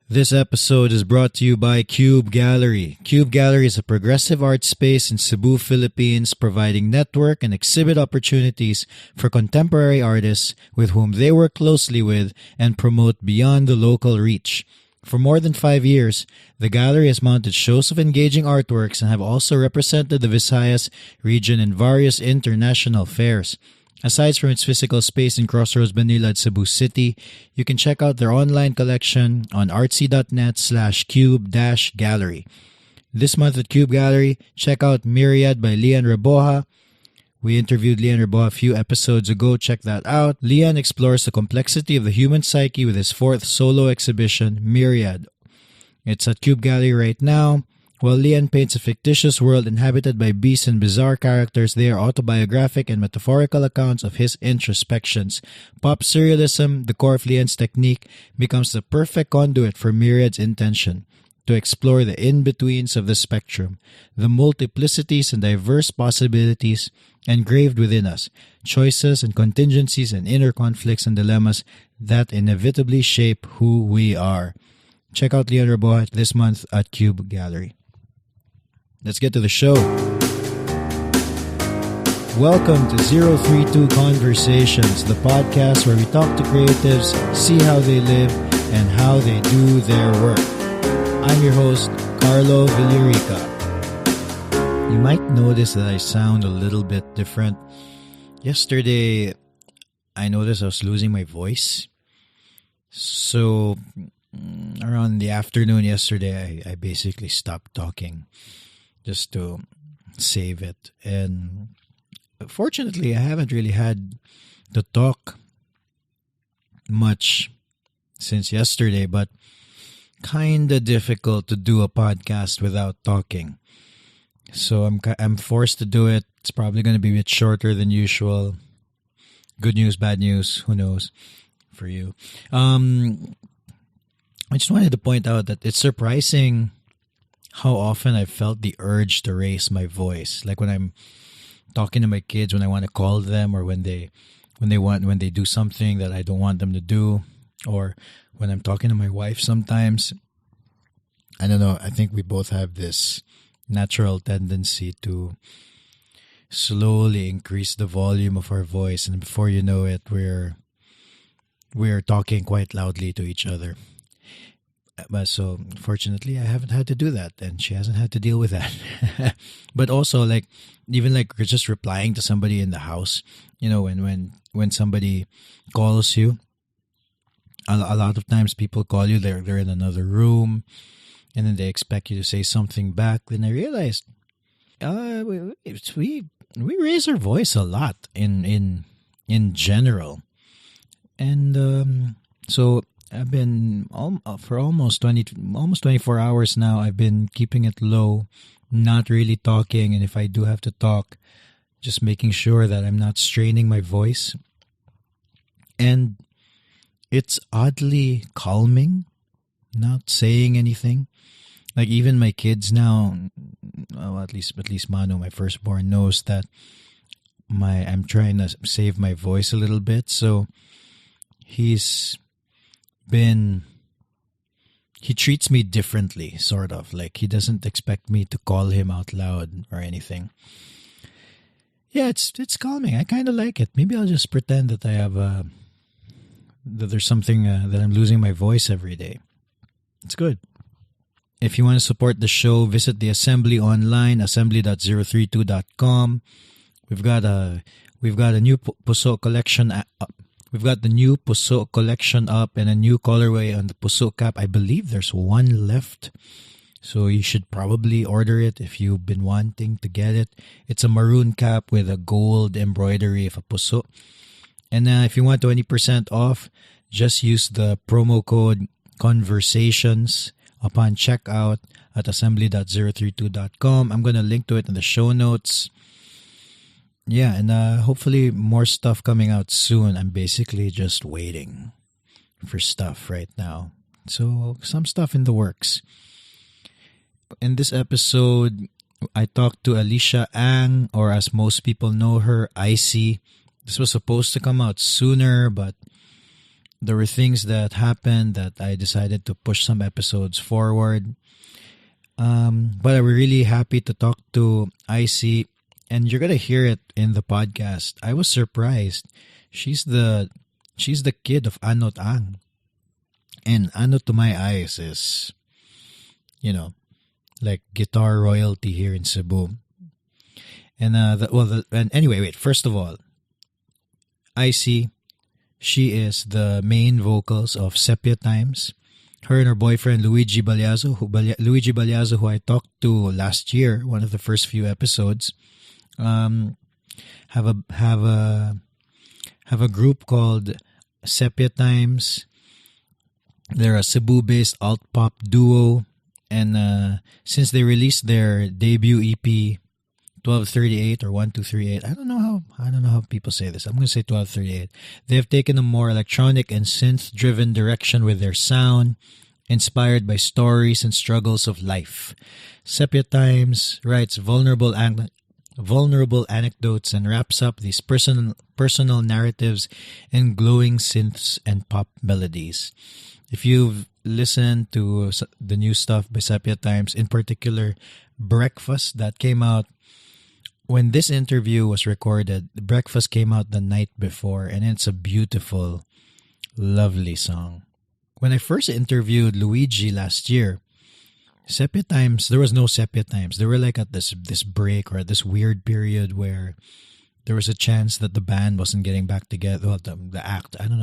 This episode is brought to you by Cube Gallery. Cube Gallery is a progressive art space in Cebu, Philippines, providing network and exhibit opportunities for contemporary artists with whom they work closely with and promote beyond the local reach. For more than 5 years, the gallery has mounted shows of engaging artworks and have also represented the Visayas region in various international fairs. Aside from its physical space in Crossroads, Manila at Cebu City, you can check out their online collection on artsy.net/cube-gallery. This month at Cube Gallery, check out Myriad by Lian Reboja. We interviewed Lian Reboja a few episodes ago. Check that out. Lian explores the complexity of the human psyche with his 4th solo exhibition, Myriad. It's at Cube Gallery right now. While Lian paints a fictitious world inhabited by beasts and bizarre characters, they are autobiographic and metaphorical accounts of his introspections. Pop surrealism, the core of Lian's technique, becomes the perfect conduit for Myriad's intention to explore the in-betweens of the spectrum, the multiplicities and diverse possibilities engraved within us, choices and contingencies and inner conflicts and dilemmas that inevitably shape who we are. Check out Lian Reboja this month at Cube Gallery. Let's get to the show. Welcome to 032 Conversations, the podcast where we talk to creatives, see how they live, and how they do their work. I'm your host, Carlo Villarica. You might notice that I sound a little bit different. Yesterday, I noticed I was losing my voice. So, around the afternoon yesterday, I basically stopped talking just to save it. And fortunately, I haven't really had to talk much since yesterday, but kind of difficult to do a podcast without talking. So I'm forced to do it. It's probably going to be a bit shorter than usual. Good news, bad news, who knows for you. I just wanted to point out that it's surprising how often I felt the urge to raise my voice. Like when I'm talking to my kids, when I want to call them, or when they do something that I don't want them to do, or when I'm talking to my wife sometimes. I don't know, I think we both have this natural tendency to slowly increase the volume of our voice, and before you know it, we're talking quite loudly to each other. But so fortunately, I haven't had to do that, and she hasn't had to deal with that. But also, like, even like just replying to somebody in the house, you know, when somebody calls you, a lot of times people call you, they're in another room, and then they expect you to say something back. Then I realized, we raise our voice a lot in general, and so I've been for almost 24 hours now. I've been keeping it low, not really talking, and if I do have to talk, just making sure that I'm not straining my voice. And it's oddly calming, not saying anything. Like even my kids now, well, at least Mano, my firstborn, knows that I'm trying to save my voice a little bit. So he treats me differently, sort of. Like he doesn't expect me to call him out loud or anything. Yeah, it's calming. I kind of like it. Maybe I'll just pretend that I have that there's something that I'm losing my voice every day. It's good. If you want to support the show, visit the Assembly online, assembly.032.com. We've got a new Puso collection. We've got the new Puso collection up and a new colorway on the Puso cap. I believe there's one left, so you should probably order it if you've been wanting to get it. It's a maroon cap with a gold embroidery of a Puso. And if you want 20% off, just use the promo code CONVERSATIONS upon checkout at assembly.032.com. I'm going to link to it in the show notes. Yeah, and hopefully more stuff coming out soon. I'm basically just waiting for stuff right now. So some stuff in the works. In this episode, I talked to Elisha Ang, or as most people know her, Icy. This was supposed to come out sooner, but there were things that happened that I decided to push some episodes forward. But I'm really happy to talk to Icy, and you're gonna hear it in the podcast. I was surprised. She's the kid of Anot Ang, and Anot to my eyes is, like guitar royalty here in Cebu. And and anyway, wait. First of all, Icy, she is the main vocals of Sepia Times. Her and her boyfriend Luigi Balyazo, who I talked to last year, one of the first few episodes, have a group called Sepia Times. They're a Cebu-based alt pop duo, and since they released their debut EP 1238 or 1238, I don't know how people say this. I'm going to say 1238. They have taken a more electronic and synth-driven direction with their sound, inspired by stories and struggles of life. Sepia Times writes vulnerable anecdotes and wraps up these personal narratives in glowing synths and pop melodies. If you've listened to the new stuff by Sepia Times, in particular Breakfast that came out when this interview was recorded, Breakfast came out the night before, and it's a beautiful, lovely song. When I first interviewed Luigi last year, Sepia Times, there was no Sepia Times. They were like at this break or at this weird period where there was a chance that the band wasn't getting back together. Well, the act. I don't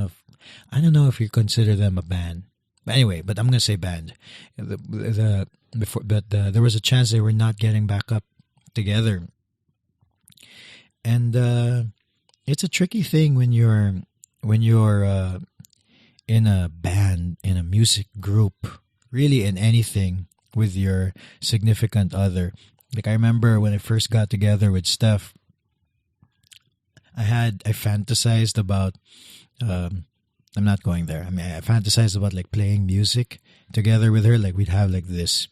know if you consider them a band. But anyway, but I'm gonna say band. There was a chance they were not getting back up together. And it's a tricky thing when you're in a band, in a music group, really in anything with your significant other. Like I remember when I first got together with Steph, I fantasized about I'm not going there. I mean, I fantasized about like playing music together with her. Like we'd have like this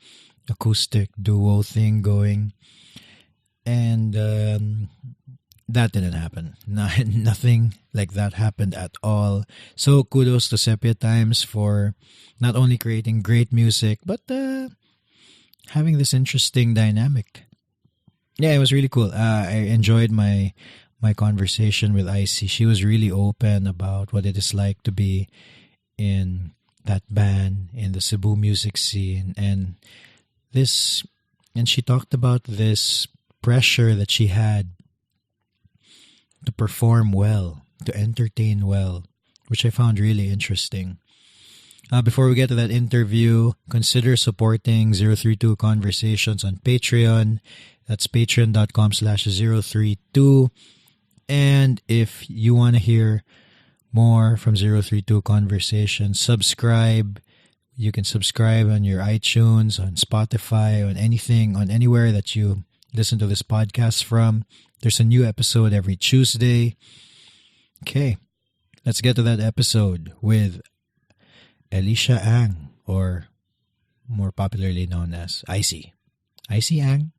acoustic duo thing going, and that didn't happen. Nothing like that happened at all. So kudos to Sepia Times for not only creating great music, but having this interesting dynamic. Yeah, it was really cool. I enjoyed my conversation with Icy. She was really open about what it is like to be in that band, in the Cebu music scene, and she talked about this pressure that she had to perform well, to entertain well, which I found really interesting. Before we get to that interview, consider supporting 032 Conversations on Patreon. That's patreon.com/032. And if you want to hear more from 032 Conversations, subscribe. You can subscribe on your iTunes, on Spotify, on anywhere that you listen to this podcast from. There's a new episode every Tuesday. Okay, let's get to that episode with Elisha Ang, or more popularly known as Icy. Icy Ang?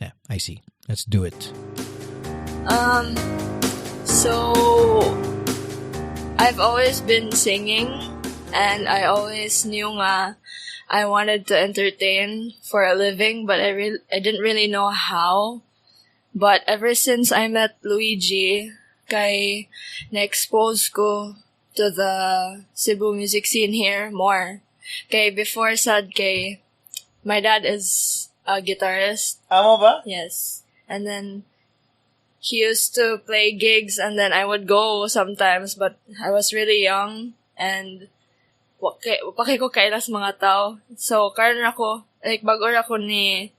Yeah, Icy. Let's do it. So I've always been singing, and I always knew I wanted to entertain for a living, but I didn't really know how. But ever since I met Luigi, na-expose ko to the Cebu music scene here more. Before sad my dad is a guitarist. Amo ba? Yes. And then he used to play gigs, and then I would go sometimes, but I was really young, and wakay ko kailas mga tao. So, karon ako, like, bago ako ni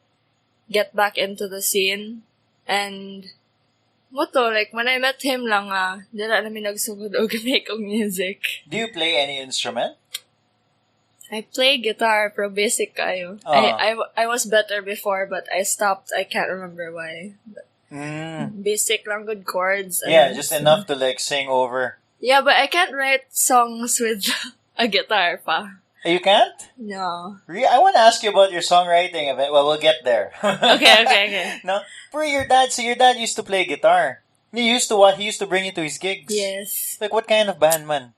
get back into the scene. And, like, when I met him lang, dila namin nagsugod og make og music. Do you play any instrument? I play guitar, pero basic kayo. I was better before, but I stopped. I can't remember why. Basic lang, good chords. Yeah, just enough to, like, sing over. Yeah, but I can't write songs with a guitar pa. You can't? No. I want to ask you about your songwriting. Well, we'll get there. Okay. No, for your dad. So your dad used to play guitar. He used to bring you to his gigs. Yes. Like what kind of band, man?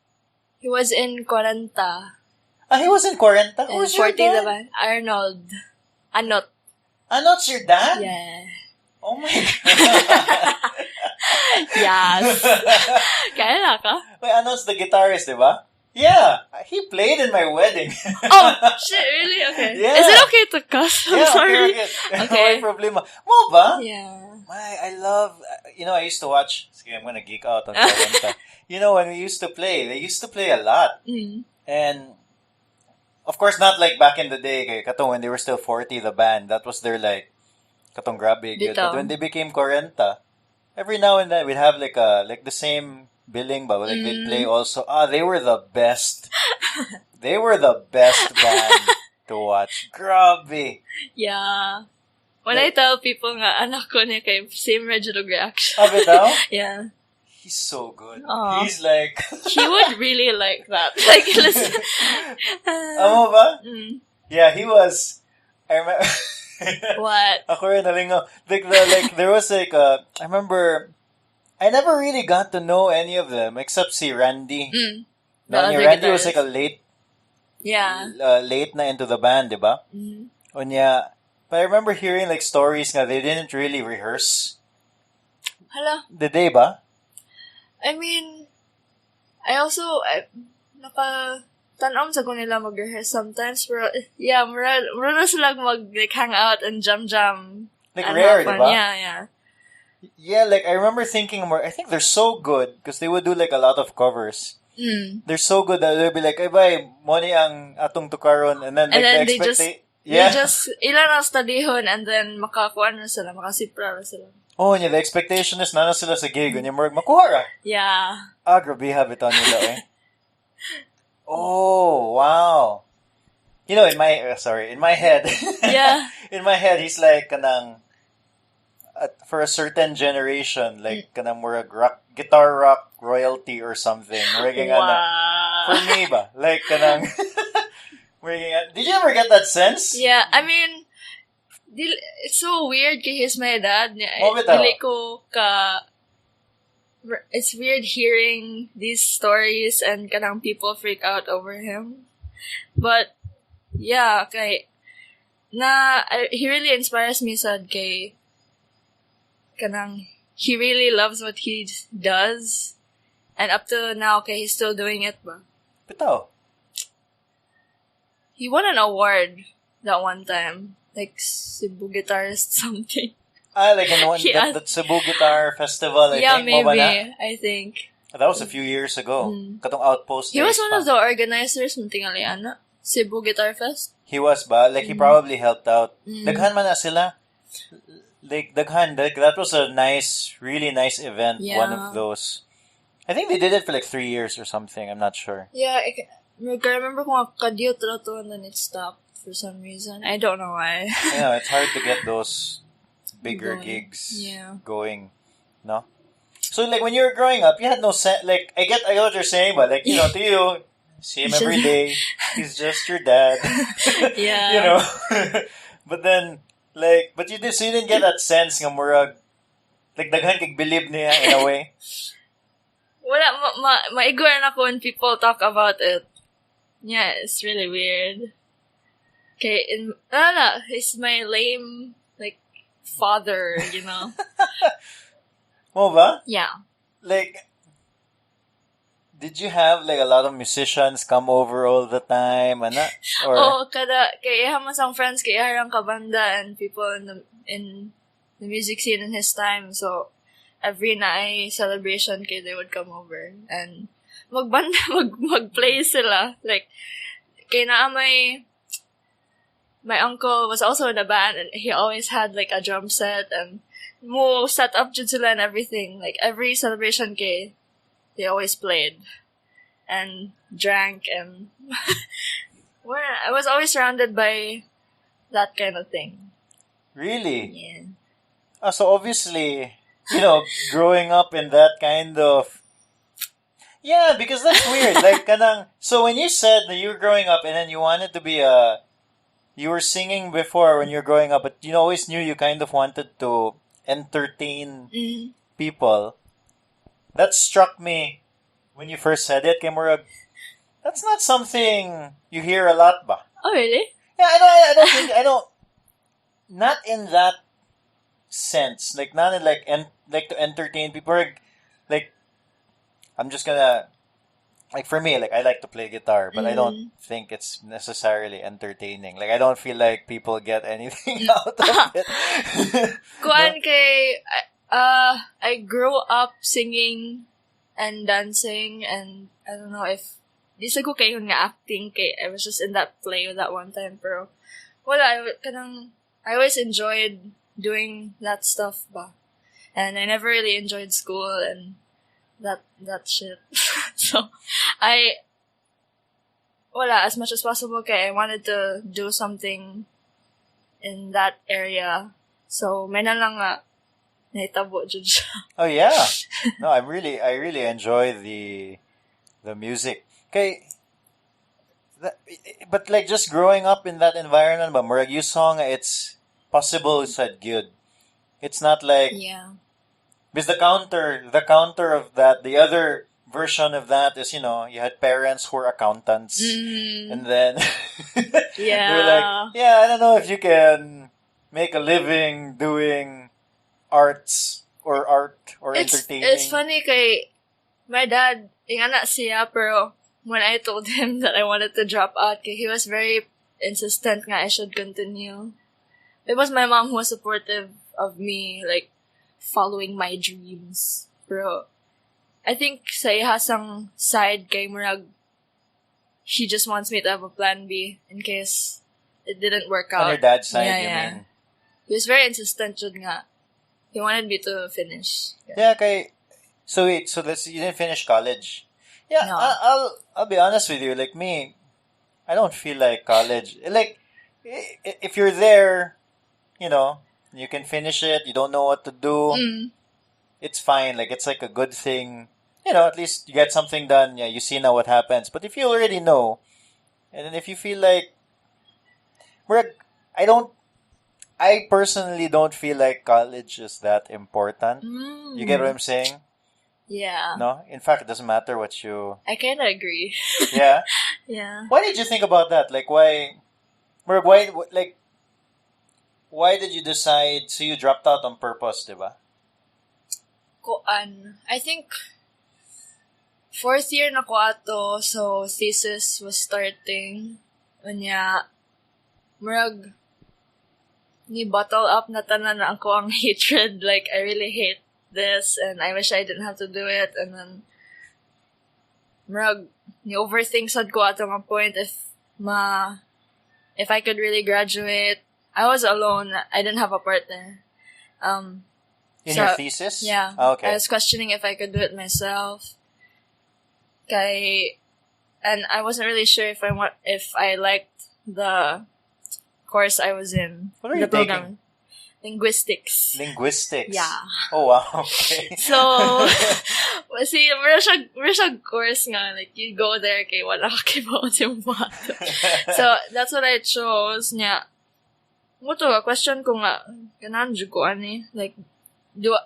He was in Cuarenta. He was in Cuarenta? And Who's your 40 dad? naman. Arnold. Anot. Anot's your dad? Yeah. Oh my God. Yes. Kaya ka? Wait, Anot's the guitarist, di ba? Yeah. He played in my wedding. Oh, shit, really? Okay. Yeah. Is it okay to cuss? I'm sorry. Okay. No problema. Mo ba? Yeah. I love, I used to watch, I'm gonna geek out on Cuarenta. When we used to play, they used to play a lot. Mm. And, of course, not like back in the day, kay katong when they were still 40, the band, that was their like, katong grabe. Good. But when they became Cuarenta, every now and then, we'd have like the same billing, but like they'd play also. They were the best. They were the best band to watch. Grabe. Yeah. When I tell people nga, anak ko niya kay same Reginald reaction. Bitaw? Yeah. He's so good. Aww. He's like... He would really like that. Like, listen. Amo ba? Mm. Yeah, he was... I remember... What? Ako rin nalingaw. There was like I remember... I never really got to know any of them except si Randy. Mm. Randy was like a late... Yeah. Late na into the band, di ba? Mm-hmm. Onya... But I remember hearing like stories nga they didn't really rehearse. Hala. Did they ba? I mean, I also, naka-tanom sa ko nila mag-rehearse sometimes, pero, yeah, mura sila hang out and jam. Like rare, di ba? Yeah. Yeah, like I remember thinking more, I think they're so good because they would do like a lot of covers. Mm. They're so good that they'll be like, ay bay, money ang atong tukaron, and then like they just, ilan ang studihon, and then makakuha na sila, makasipra na sila. Oh, the expectation is na sila sa gig, and yung makuha ra. Yeah. Grabe habit on nila eh. Oh, wow. In my head. Yeah. In my head, he's like kanang, for a certain generation, like kanang murag guitar rock royalty or something. Wow. For me ba? Like kanang, did you ever get that sense? Yeah, I mean, it's so weird kay he's my dad. Dili ko it's weird hearing these stories and kanang people freak out over him. But, yeah, he really inspires me sad kay kanang he really loves what he does. And up to now, kay he's still doing it ba? Bitaw. He won an award that one time. Like, Cebu guitarist something. Like in that Cebu Guitar Festival, I think. Maybe. I think. That was a few years ago. Katong Outpost. He was one of the organizers ng tingali, Cebu Guitar Fest. He was ba? Like, he probably helped out. Daghan man na sila. Like, daghan. That was a really nice event. Yeah. One of those. I think they did it for like 3 years or something. I'm not sure. Yeah, I remember kung kadiyot na to and then it stopped for some reason. I don't know why. Yeah, it's hard to get those bigger gigs going, no? So, like, when you were growing up, you had no sense, like, I get what you're saying, but, like, to you, see him every day, he's just your dad. Yeah. But then, like, you didn't get that sense nga murag, like, daghan kag believe niya in a way. Wala, maigor na ko when people talk about it. Yeah, it's really weird. Okay, he's my lame, like, father, Mo ba? Yeah. Like, did you have, like, a lot of musicians come over all the time, ana? Or... kaya masang friends, kaya harang kabanda and people in the music scene in his time, so every night celebration, they would come over, and magplay sila, like, kaya my uncle was also in a band, and he always had, like, a drum set, and mo set up jud sila and everything. Like, every celebration they always played. And drank, and... I was always surrounded by that kind of thing. Really? Yeah. So obviously, growing up in that kind of... Yeah, because that's weird. Like, so when you said that you were growing up and then you wanted to be you were singing before when you were growing up, but you always knew you kind of wanted to entertain people. That struck me when you first said it. Kay murag, That's not something you hear a lot, ba? Oh, really? Yeah, I don't think, I don't, not in that sense. Like, not in like to entertain people. Like, I'm just gonna, like for me, like I like to play guitar, but I don't think it's necessarily entertaining. Like I don't feel like people get anything out of it. Kuan kay, I grew up singing and dancing, and I don't know if di sa ko kayo nga acting kay I was just in that play that one time, pero wala, I always enjoyed doing that stuff ba, and I never really enjoyed school and that shit. So as much as possible kay I wanted to do something in that area, so may na lang nga nahitabo jud siya. Oh yeah, no, I really enjoy the music. Okay, but like just growing up in that environment, but murag you song, it's possible said good. It's not like because the counter of that, the other version of that is, you know, you had parents who were accountants, and then they were like, I don't know if you can make a living doing art or entertaining. It's funny kay my dad, ingana siya, pero when I told him that I wanted to drop out, he was very insistent nga I should continue. It was my mom who was supportive of me, like, following my dreams. Pero, I think sa ihasang side kay murag, he just wants me to have a plan B in case it didn't work out. On your dad's side, you mean? He was very insistent jud nga. He wanted me to finish. Yeah, okay. So wait, you didn't finish college? Yeah, No. I'll be honest with you. Like me, I don't feel like college. Like, if you're there, you know, you can finish it. You don't know what to do. It's fine. Like it's like a good thing. You know, at least you get something done. Yeah, you see now what happens. But if you already know, and then if you feel like, I personally don't feel like college is that important. You get what I'm saying? Yeah. No? In fact, it doesn't matter what you... I kinda agree. Yeah? Yeah. Why did you think about that? Like, why did you decide, so you dropped out on purpose, diba? I think 4th year na ko ato, so thesis was starting. Unya, murag, ni bottle up na tanan na ako ang hatred. Like, I really hate this, and I wish I didn't have to do it. And then, murag, ni overthink sad ko ato nga point if I could really graduate. I was alone. I didn't have a partner. In your thesis? Yeah. Oh, okay. I was questioning if I could do it myself. And I wasn't really sure if I liked the course I was in. What are you taking? Linguistics. Linguistics? Yeah. Oh, wow. Okay. So, see, meron siya course nga, like, you go there kay wala ka kibaot yung mato. So, that's what I chose niya. Muto, question ko nga, ganan dyan ko ani, like, am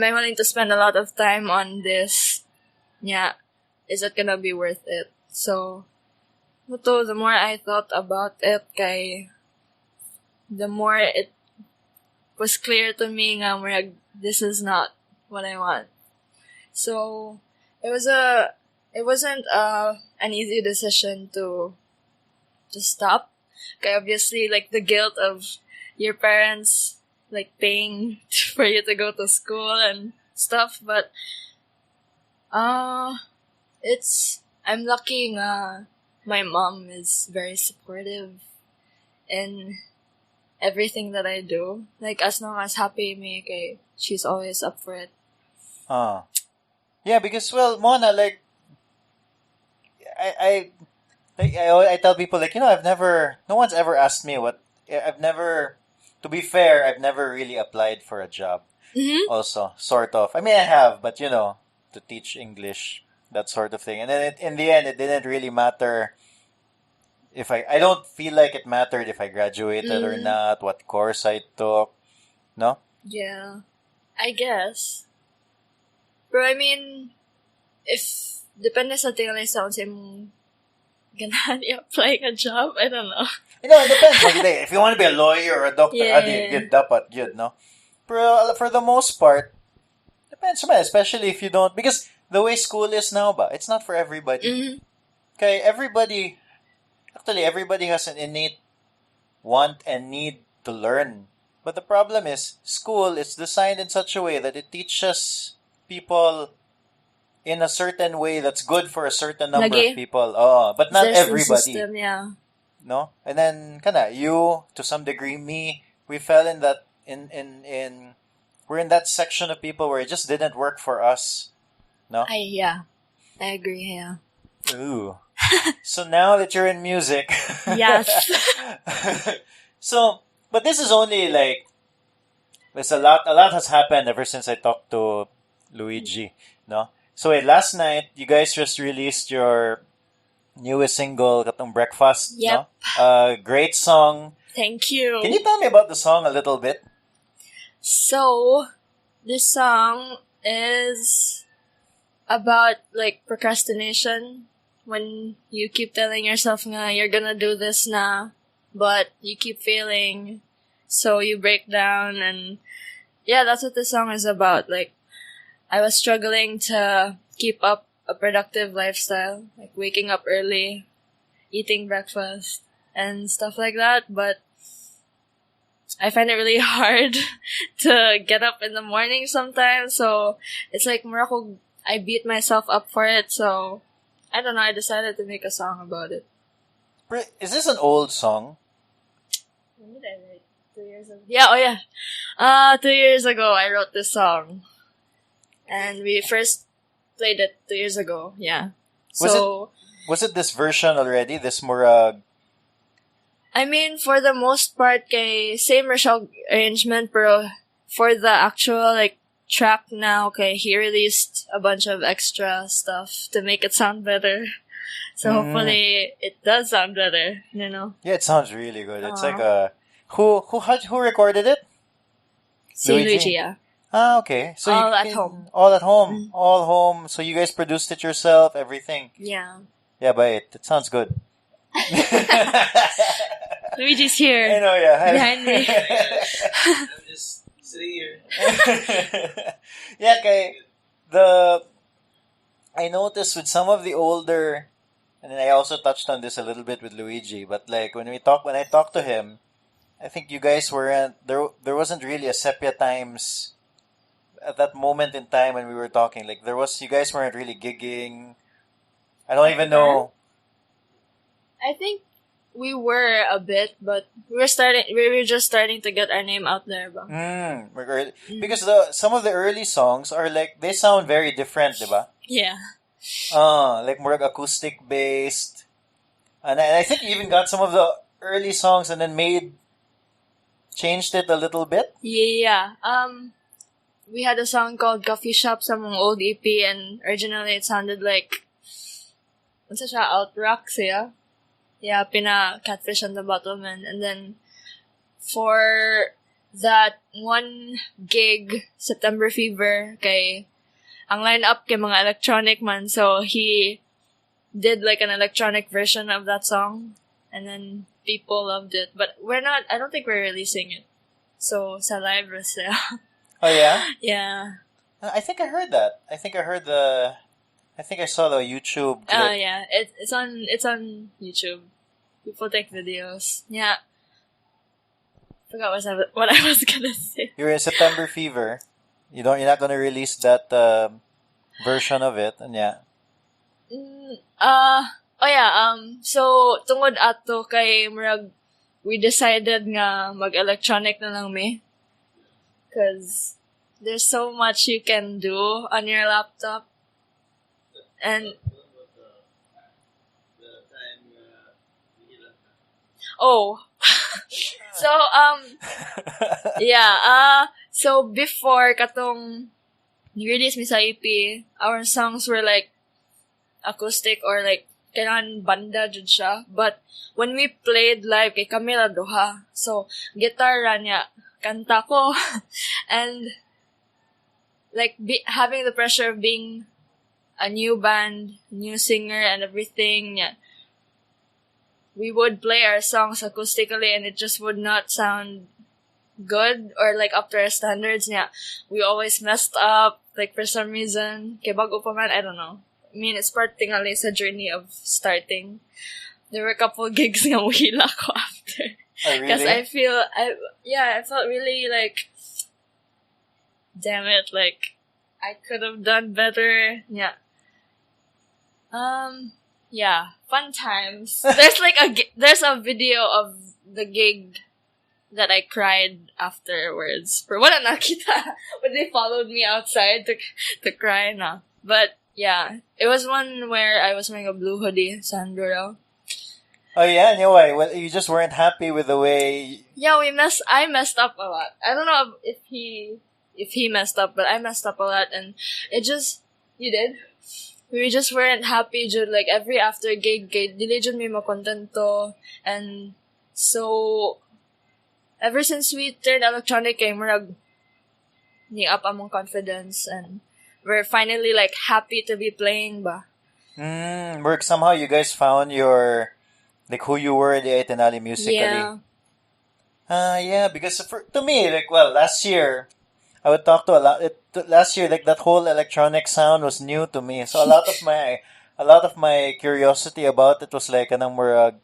I willing to spend a lot of time on this? Yeah, is it gonna be worth it? So, muto, the more I thought about it, the more it was clear to me nga, this is not what I want. So, it wasn't an easy decision to stop. Okay, obviously, like, the guilt of your parents, like, paying for you to go to school and stuff, but, I'm lucky nga my mom is very supportive in everything that I do. Like, as long as happy me, okay, she's always up for it. Yeah, because, well, Mona, like, I tell people, like, you know, no one's ever asked me to be fair, I've never really applied for a job. Also, sort of. I mean, I have, but, you know, to teach English, that sort of thing. And then in the end, it didn't really matter if I don't feel like it mattered if I graduated or not, what course I took. No? Yeah. I guess. But I mean, if depende sa tingali sounds imong ganahan i-apply ka job. I don't know. You know, it depends. Like, if you want to be a lawyer or a doctor, Yeah. good, dapat, good, no? Pero for the most part, depends man, especially if you don't, because the way school is now ba, it's not for everybody. Mm-hmm. Okay, everybody has an innate want and need to learn. But the problem is, school is designed in such a way that it teaches people in a certain way that's good for a certain number of people. Oh, but not everybody. System, yeah. No? And then, you, to some degree, me, we fell in that, we're in that section of people where it just didn't work for us. No? I agree, yeah. Ooh. So now that you're in music. Yes. So, but this is only like, there's a lot has happened ever since I talked to Luigi, no? So last night, you guys just released your newest single, Katong Breakfast, Yep. no? Great song. Thank you. Can you tell me about the song a little bit? So, this song is about, like, procrastination. When you keep telling yourself nga, you're gonna do this na, but you keep failing. So you break down and, yeah, that's what this song is about. Like, I was struggling to keep up a productive lifestyle. Like, waking up early, eating breakfast, and stuff like that. But I find it really hard to get up in the morning sometimes. So it's like, I beat myself up for it. So I don't know, I decided to make a song about it. Is this an old song? When did I write? 2 years ago? Yeah, oh yeah. 2 years ago, I wrote this song. And we first played it 2 years ago, yeah. Was it this version already? This more, I mean, for the most part, same Rochelle arrangement, pero for the actual, like, track now, he released a bunch of extra stuff to make it sound better. So hopefully it does sound better, you know? Yeah, it sounds really good. It's like a... Who recorded it? Luigi, yeah. Ah, okay. So All at home. All at home. Mm-hmm. All home. So you guys produced it yourself, everything. Yeah. Yeah, but it sounds good. Luigi's here. I know, yeah. Behind me. I'm just sitting here. Yeah, I noticed with some of the older, and then I also touched on this a little bit with Luigi, but like when I talked to him, I think you guys weren't, there wasn't really a Sepia Times at that moment in time when we were talking. Like you guys weren't really gigging. I don't even know. I think we were a bit, but we were just starting to get our name out there. Because some of the early songs are like, they sound very different, diba? Yeah. Like more acoustic based. And I think you even got some of the early songs and then changed it a little bit. Yeah. We had a song called Coffee Shop sa mong old EP, and originally it sounded like, what's siya, out rock siya? Yeah, pina Catfish on the Bottom, and then for that one gig, September Fever, ang lineup kay mga electronic man, so he did like an electronic version of that song, and then people loved it. But I don't think we're releasing it. So sa live siya. Oh yeah? Yeah. I think I heard that. I think I saw the YouTube clip. Oh yeah, it's on YouTube. People take videos. Yeah. Forgot what I was gonna say. You're in September Fever. You're not gonna release that version of it, and yeah. So tungod ato kay murag, we decided nga mag-electronic na lang me. Cause there's so much you can do on your laptop. And so so before katong release mi sa EP, our songs were like acoustic or like kailangan banda jud siya. But when we played live, kay kami ra duha. So guitar ra niya, kanta ko, and like having the pressure of being a new band, new singer and everything. Yeah. We would play our songs acoustically and it just would not sound good or like up to our standards. Yeah. We always messed up, like for some reason. Kaya bago pa man, I don't know. I mean, it's part tingali sa journey of starting. There were a couple gigs nga wihila ko after. Oh, really? Because I felt really like, damn it, like, I could have done better. Yeah. Yeah, fun times. There's a video of the gig that I cried afterwards. For wala nakita, but they followed me outside to cry na. But yeah, it was one where I was wearing a blue hoodie, Sandro. Oh yeah, anyway, well, you just weren't happy with the way. Yeah, I messed up a lot. I don't know if he messed up, but I messed up a lot, and you did. We just weren't happy, Jud. Like every after gig, dili jud mi makontento, and so ever since we turned electronic, kay murag ni up among confidence, and we're finally like happy to be playing ba. Work somehow you guys found your. Like who you were in the Itenali musically. Yeah. Yeah, because to me, like, well, last year, I would talk to last year, like, that whole electronic sound was new to me. So a lot of my curiosity about it was like, anong murag,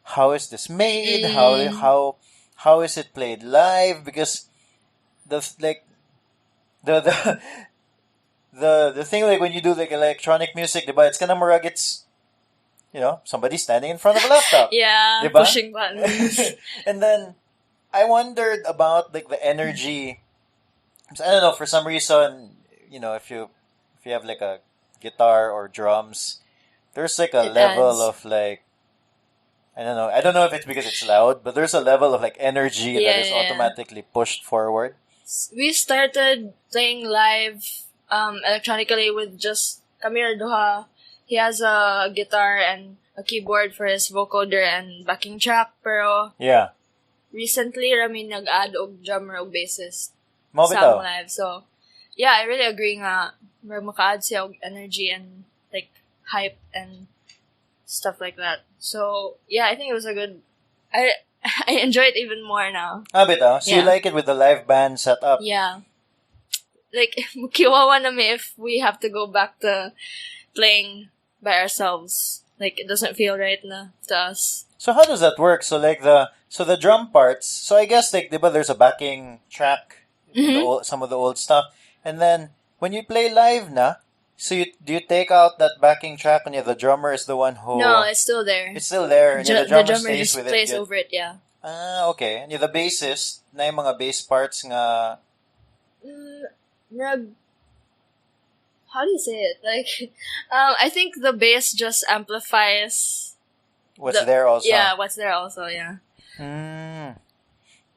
how is this made? How is it played live? Because the thing, like, when you do, like, electronic music, diba, it's kind of murag, it's, somebody standing in front of a laptop. Yeah, diba? pushing buttons. And then I wondered about like the energy. I don't know, for some reason, if you have like a guitar or drums, there's like a level of like, I don't know if it's because it's loud, but there's a level of like energy that is automatically pushed forward. We started playing live electronically with just Kamir Duha. He has a guitar and a keyboard for his vocoder and backing track, pero recently rami nag-add og drummer og bassist sa live. So yeah, I really agree nga maka-add siya og energy and like hype and stuff like that. So yeah, I think it was a good. I enjoy it even more now. Bitaw. So you like it with the live band setup? Yeah. Like kiwawa na me if we have to go back to playing by ourselves. Like, it doesn't feel right na to us. So how does that work? So like the drum parts, so I guess like, diba, there's a backing track, some of the old stuff, and then when you play live na, so do you take out that backing track and the drummer is the one who... No, it's still there. It's still there, and the drummer just stays with plays it. over it, yeah. Okay. And the bassist, na yung mga bass parts nga... How do you say it? Like, I think the bass just amplifies what's there also. Yeah, what's there also, yeah.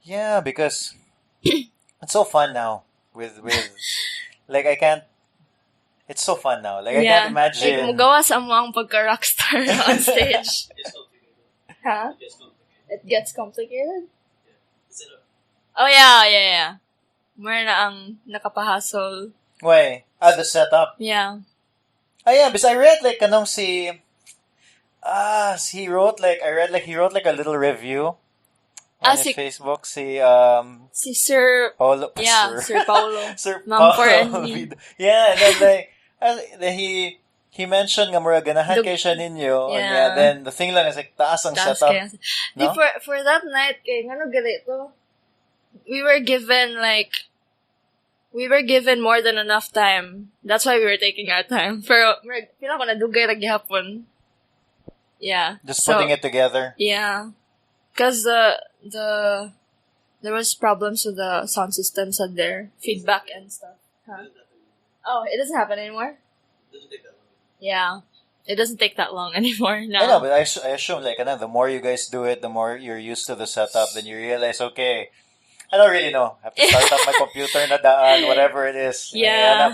Yeah, because it's so fun now with like I can't. It's so fun now. Like I can't imagine. Like, magawa sa mo ang pagka-rockstar on stage. Huh? It gets complicated? Oh, yeah. More na ang nakapahasol. Wait, the setup. Yeah. Yeah, because I read like he wrote like a little review on his Facebook. Si Sir Paulo. Yeah, Sir Paulo. Sir Ma'am Paulo. Yeah, and then like he mentioned nga mura ganahan kay siya ninyo. Yeah. And then the thing lang is like taas ang setup. No? For that night kay ngano ganito. We were given more than enough time. That's why we were taking our time. Pero, pila ko na dugay ra gihapon. Yeah. Just putting it together. Yeah. Because there was problems with the sound systems and their feedback and stuff. Huh? Oh, it doesn't happen anymore? It doesn't take that long. Yeah. It doesn't take that long anymore now. I know, but I assume like the more you guys do it, the more you're used to the setup, then you realize, okay, I don't really know. I have to start up my computer na daan, whatever it is. Yeah.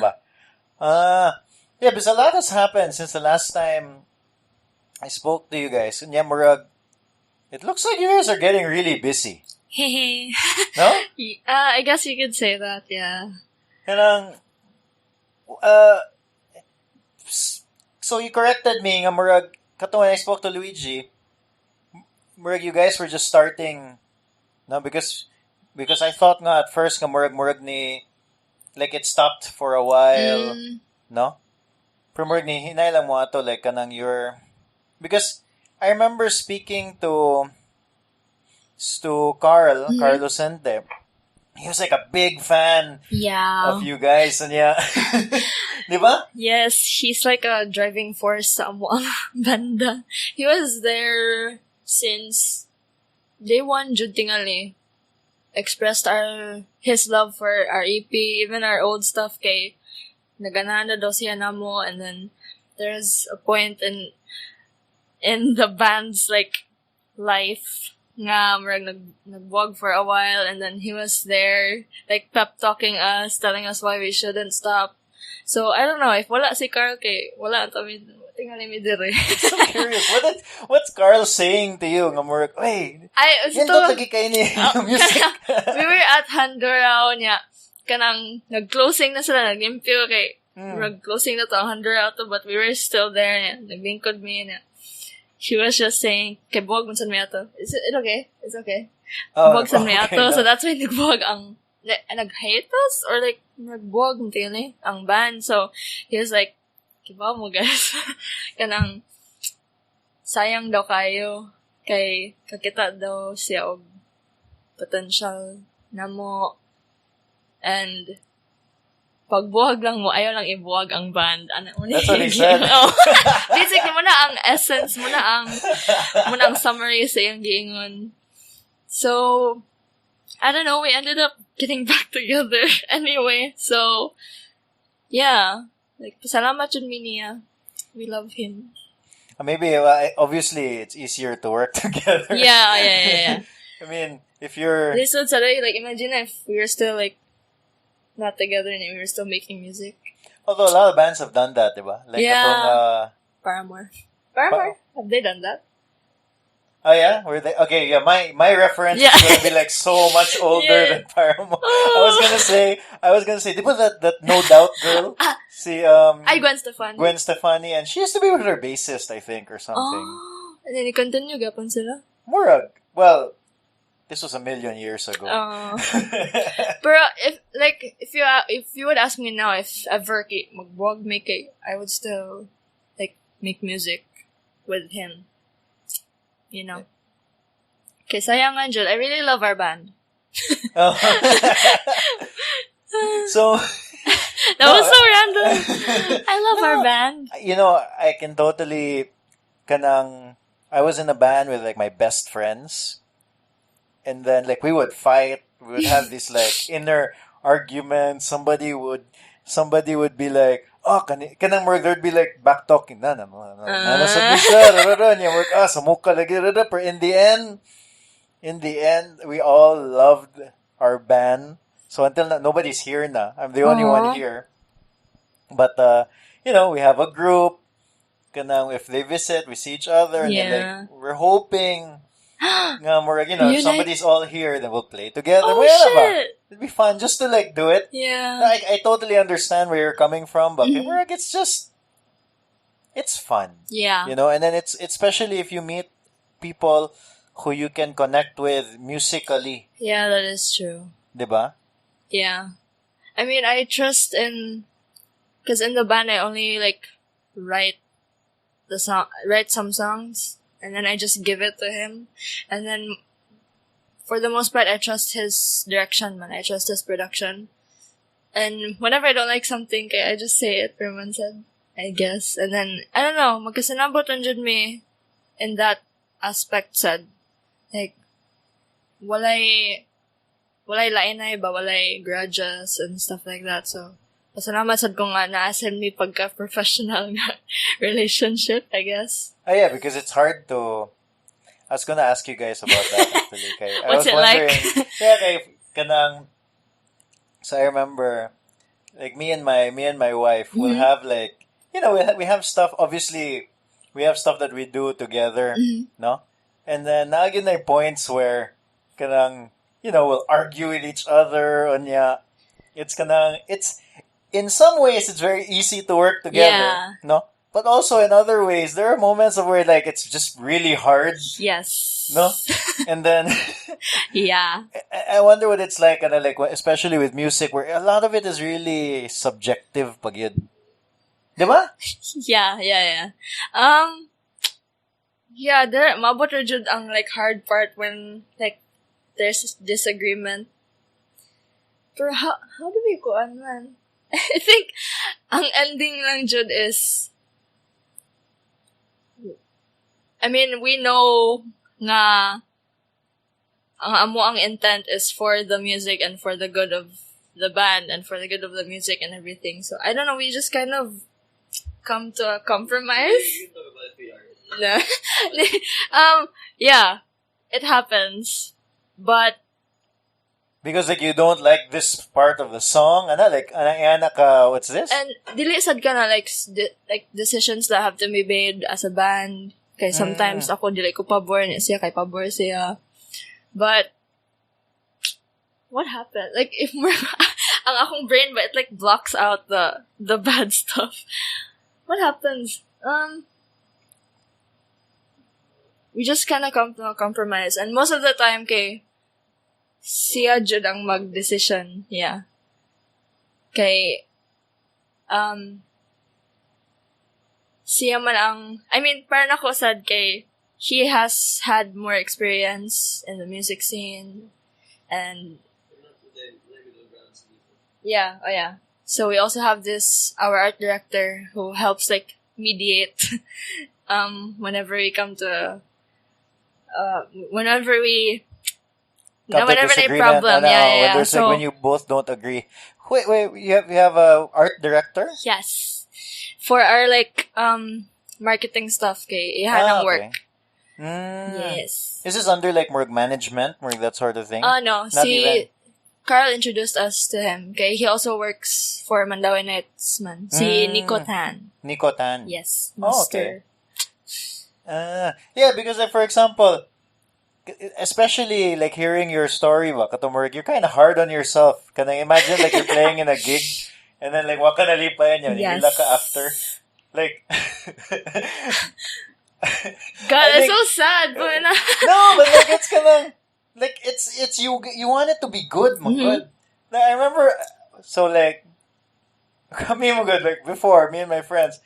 Yeah, because a lot has happened since the last time I spoke to you guys. And Murag, it looks like you guys are getting really busy. Hehe. No? I guess you could say that, yeah. And So you corrected me nga murag kato when I spoke to Luigi, murag you guys were just starting, no, because I thought nga at first nga murag ni like it stopped for a while, no? Pero murag ni hinay lang mo ato like kanang because I remember speaking to Carl Lucente. He was like a big fan of you guys, and yeah. Diba? Yes, he's like a driving force sa amuang banda. He was there since day one, jud tingali. Expressed his love for our EP, even our old stuff kay naganahan na daw siya namo, and then there's a point in the band's like life nga murag nagwag for a while, and then he was there like pep talking us, telling us why we shouldn't stop. So I don't know if wala si Carl kay wala to mi tingali mi dire. So curious. What's Carl saying to you nga murag lagi kay ni music. We were at Handorao niya kanang nag-closing na sila, nag-limpyo kay closing na to ang Handorao to, but we were still there niya. Naglingkod mi niya. He was just saying, kay buwag mo sa may ato. Is it okay? It's okay. Buwag sa may ato. So that's why nagbuwag ang, nag-hate us? Or like, nagbuwag mo tingin ang band. So, he was like, kibaw mo guys. Kanang, sayang daw kayo. Kay, kakita daw siya og potential na mo. And, pagbuwag lang mo, ayaw lang ibuwag ang band. That's what he said. Basically, muna ang essence, muna ang summary sa iyong giingon. So, I don't know, we ended up getting back together anyway. So, yeah. Like, pasalamat yun mi niya. We love him. Maybe, obviously, it's easier to work together. Yeah. I mean, if you're... This would say, like, imagine if we were still, like, not together and we were still making music. Although a lot of bands have done that, diba? Like Paramore. Have they done that? Oh yeah? Were they? Okay, yeah, my reference is gonna be like so much older than Paramore. I was gonna say, diba that No Doubt girl? Gwen Stefani, and she used to be with her bassist, I think, or something. And then i-continue gapon sila? Murag. Well, this was a million years ago. Pero if you would ask me now if ever magbuwag make I would still like make music with him. You know. Kay sayang nga jud, I really love our band. So that was so random. I love our band. You know, I can totally I was in a band with like my best friends. And then, like, we would fight. We would have this, like, inner argument. Somebody would be like, oh, kanang more, there'd be, like, back talking. Samuka lagi. But in the end, we all loved our band. So until now, nobody's here na. I'm the only one here. But, you know, we have a group. Kanang, if they visit, we see each other. And then, like, we're hoping... you know, if somebody's all here, then we'll play together. Oh, shit! It'd be fun just to, like, do it. Yeah. I totally understand where you're coming from, but it's fun. Yeah. You know, and then it's especially if you meet people who you can connect with musically. Yeah, that is true. Diba? Yeah. I mean, I trust because in the band I only, like, write some songs. And then I just give it to him. And then, for the most part, I trust his direction, man. I trust his production. And whenever I don't like something, I just say it, Perman said, I guess. And then, I don't know, magkasinabot jud me in that aspect said. Like, walay lainay ba, walay grudges and stuff like that. So, pasalamat sad ko nga na-ascend mi pagka-professional nga relationship, I guess. Oh yeah, because it's hard to... I was gonna ask you guys about that actually. Kay. What's it like? So I remember, like me and my wife will have like, you know, we have stuff. Obviously, we have stuff that we do together, no? And then nagin na points where, you know, we'll argue with each other. It's in some ways it's very easy to work together, Yeah. no? But also in other ways, there are moments of where like it's just really hard, Yes. no? And then Yeah. I wonder what it's like, and like especially with music, where a lot of it is really subjective, pag yun. Diba? Yeah. Yeah, there mabot ra jud ang like hard part when like there's disagreement. Pero how do we go on, man? I think ang ending lang jud is, I mean, we know nga ang amo ang intent is for the music and for the good of the band and for the good of the music and everything. So I don't know, we just kind of come to a compromise. You can talk about it if we are. No. Yeah, it happens. But Because like you don't like this part of the song, ano, like ana ka, what's this? and dili sad ka na like like decisions that have to be made as a band. Kay sometimes ako dili ko pabor niya siya, kay pabor siya. But what happened? Like if more ang akong brain ba it like blocks out the bad stuff. What happens? We just kind of come to a compromise, and most of the time kay siya jud ang mag-decision. Yeah. Kay siya man ang, I mean, parang ako sad kay he has had more experience in the music scene, and yeah, oh yeah. So we also have our art director who helps like mediate whenever we come to whenever we Come to whenever there's a disagreement, problem. ano, Yeah. when there's So like when you both don't agree. Wait, you have a art director? yes. For our like marketing stuff kay ihanang work. Yes. Is this under like more management, more that sort of thing? No. Not even. Carl introduced us to him. Okay, he also works for Mandawi Nights man. Si Nico Tan. Nico Tan. Yes. Oh, Master. okay. Yeah, because like for example, especially like hearing your story ba, katumurag, you're kind of hard on yourself. Can I imagine like you're playing in a gig and then like waka nalipayan yun, Yes. hila ka after. Like God, I it's think- so sad. But No, but like it's kind of like it's you want it to be good, mo good. Like, I remember, so like kami mo good like before, me and my friends,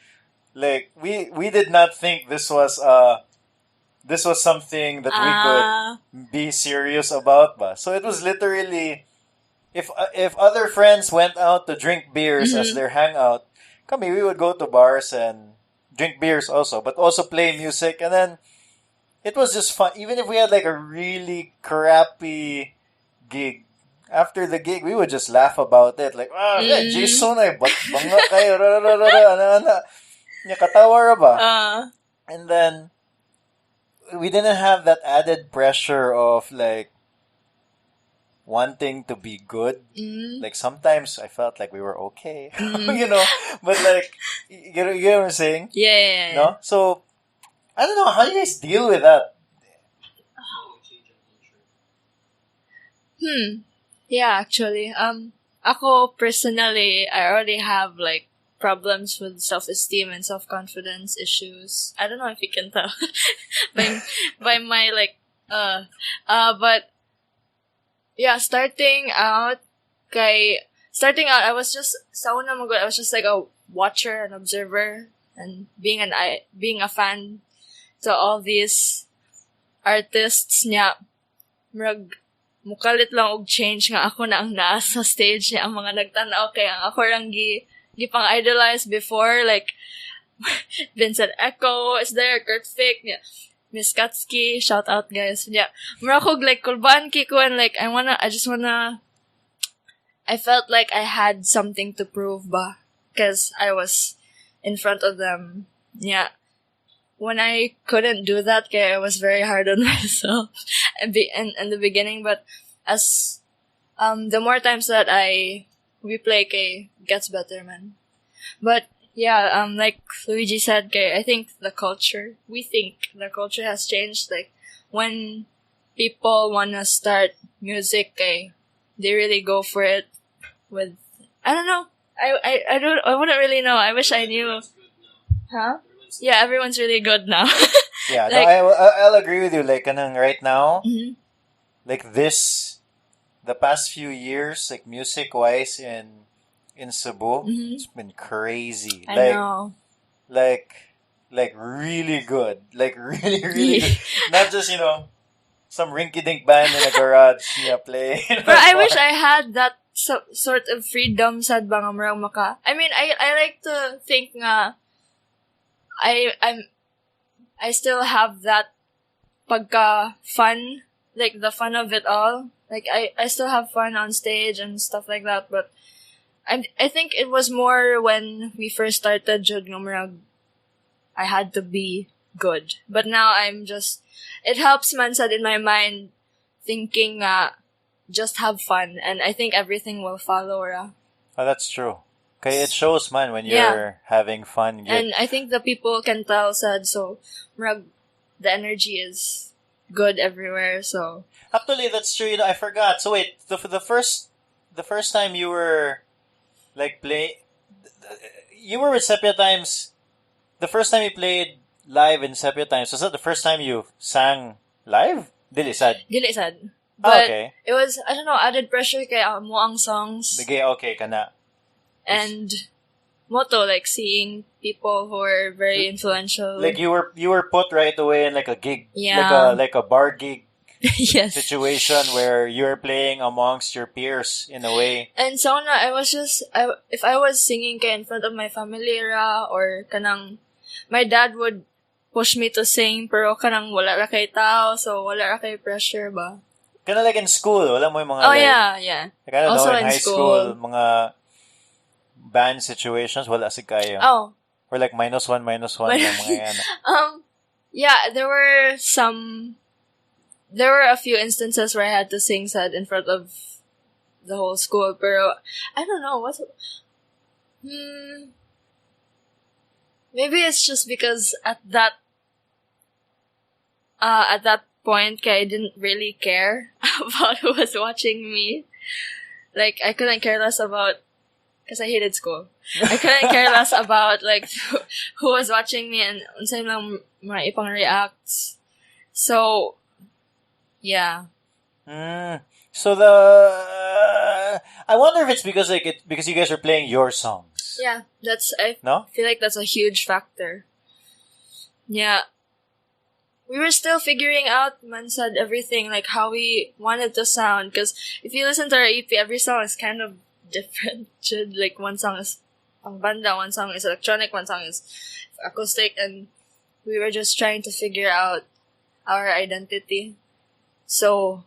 like we did not think this was something that we could be serious about, ba. So it was literally if other friends went out to drink beers as their hangout, kami we would go to bars and drink beers also, but also play music, and then it was just fun. Even if we had like a really crappy gig, after the gig, we would just laugh about it. Like, yeah, Jason ay banga kayo, ana. Nya katawa ra ba? And then we didn't have that added pressure of like wanting to be good. Like sometimes I felt like we were okay, you know, but like you know what I'm saying? yeah. No? So I don't know, how do you guys deal with that? Yeah, actually. Ako personally, I already have like problems with self-esteem and self-confidence issues. I don't know if you can tell by my like but yeah, starting out I was just sa una mo I was just like a watcher and observer and being a fan to all these artists niya. Murag mukalit lang og change nga ako na ang naa sa stage niya ang mga nagtanaw kay ang ako lang gipang idolize before, like Vincent Echo is there, Kurt Fick niya, Miss Katsuki, shout out guys niya. Mura ko like kulbaan ko and like I felt like I had something to prove ba because I was in front of them. Yeah. When I couldn't do that, kaya I was very hard on myself in the beginning. But as the more times that we play, kay gets better, man. But yeah, like Luigi said, kay I think the culture has changed. Like when people wanna start music, kay they really go for it with, I don't know, I wouldn't really know. I wish I knew. Huh? Yeah, everyone's really good now. Yeah, Like- no, I'll agree with you. Like, kanang right now, Mhm. like the past few years, like music-wise in Cebu, Mhm. it's been crazy. I like, know. like really good. Like really, really good. Not just, some rinky-dink band in a garage play. But I wish I had that sort of freedom sad ba nga marang maka. I mean, I like to think nga I still have that pagka fun, like the fun of it all. Like I still have fun on stage and stuff like that, but I think it was more when we first started jud nga marang I had to be good. But now I'm just it helps man sad in my mind thinking just have fun, and I think everything will follow. Oh, that's true. Okay, it shows, man, when you're Yeah. having fun. And I think the people can tell sad, so marag, the energy is good everywhere. So Actually, that's true. I forgot. So wait, the first time you were like you were with Sepia Times. The first time you played live in Sepia Times, was that the first time you sang live? Dili sad. dili sad. But Okay. it was, I don't know, added pressure kay mo ang songs. Bigay okay ka na. And moto, like seeing people who are very influential. Like you were put right away in like a gig, Yeah. like a bar gig Yes. situation where you're playing amongst your peers in a way. And so na, I was just, if I was singing kay in front of my family or kanang, my dad would push me to sing, pero kanang wala ra kay tao, so wala ra kay pressure ba? Kind of like in school, wala mo yung mga Oh like, yeah. like, I don't Also know, in in high school, mga band situations, wala si kayo. Oh, Or like -1, lang mga yan. yeah, there were a few instances where I had to sing sad in front of the whole school, pero I don't know, maybe it's just because at that point, I didn't really care about who was watching me. Like, I couldn't care less about, because I hated school. I couldn't care less about, like, who was watching me and unsay lang mga ipang reacts. So, yeah. So I wonder if it's because because you guys are playing your songs. Yeah, I No? feel like that's a huge factor. Yeah. We were still figuring out, man said, everything, like how we wanted to sound. Because if you listen to our EP, every song is kind of different. Like, one song is pang banda, one song is electronic, one song is acoustic, and we were just trying to figure out our identity. So,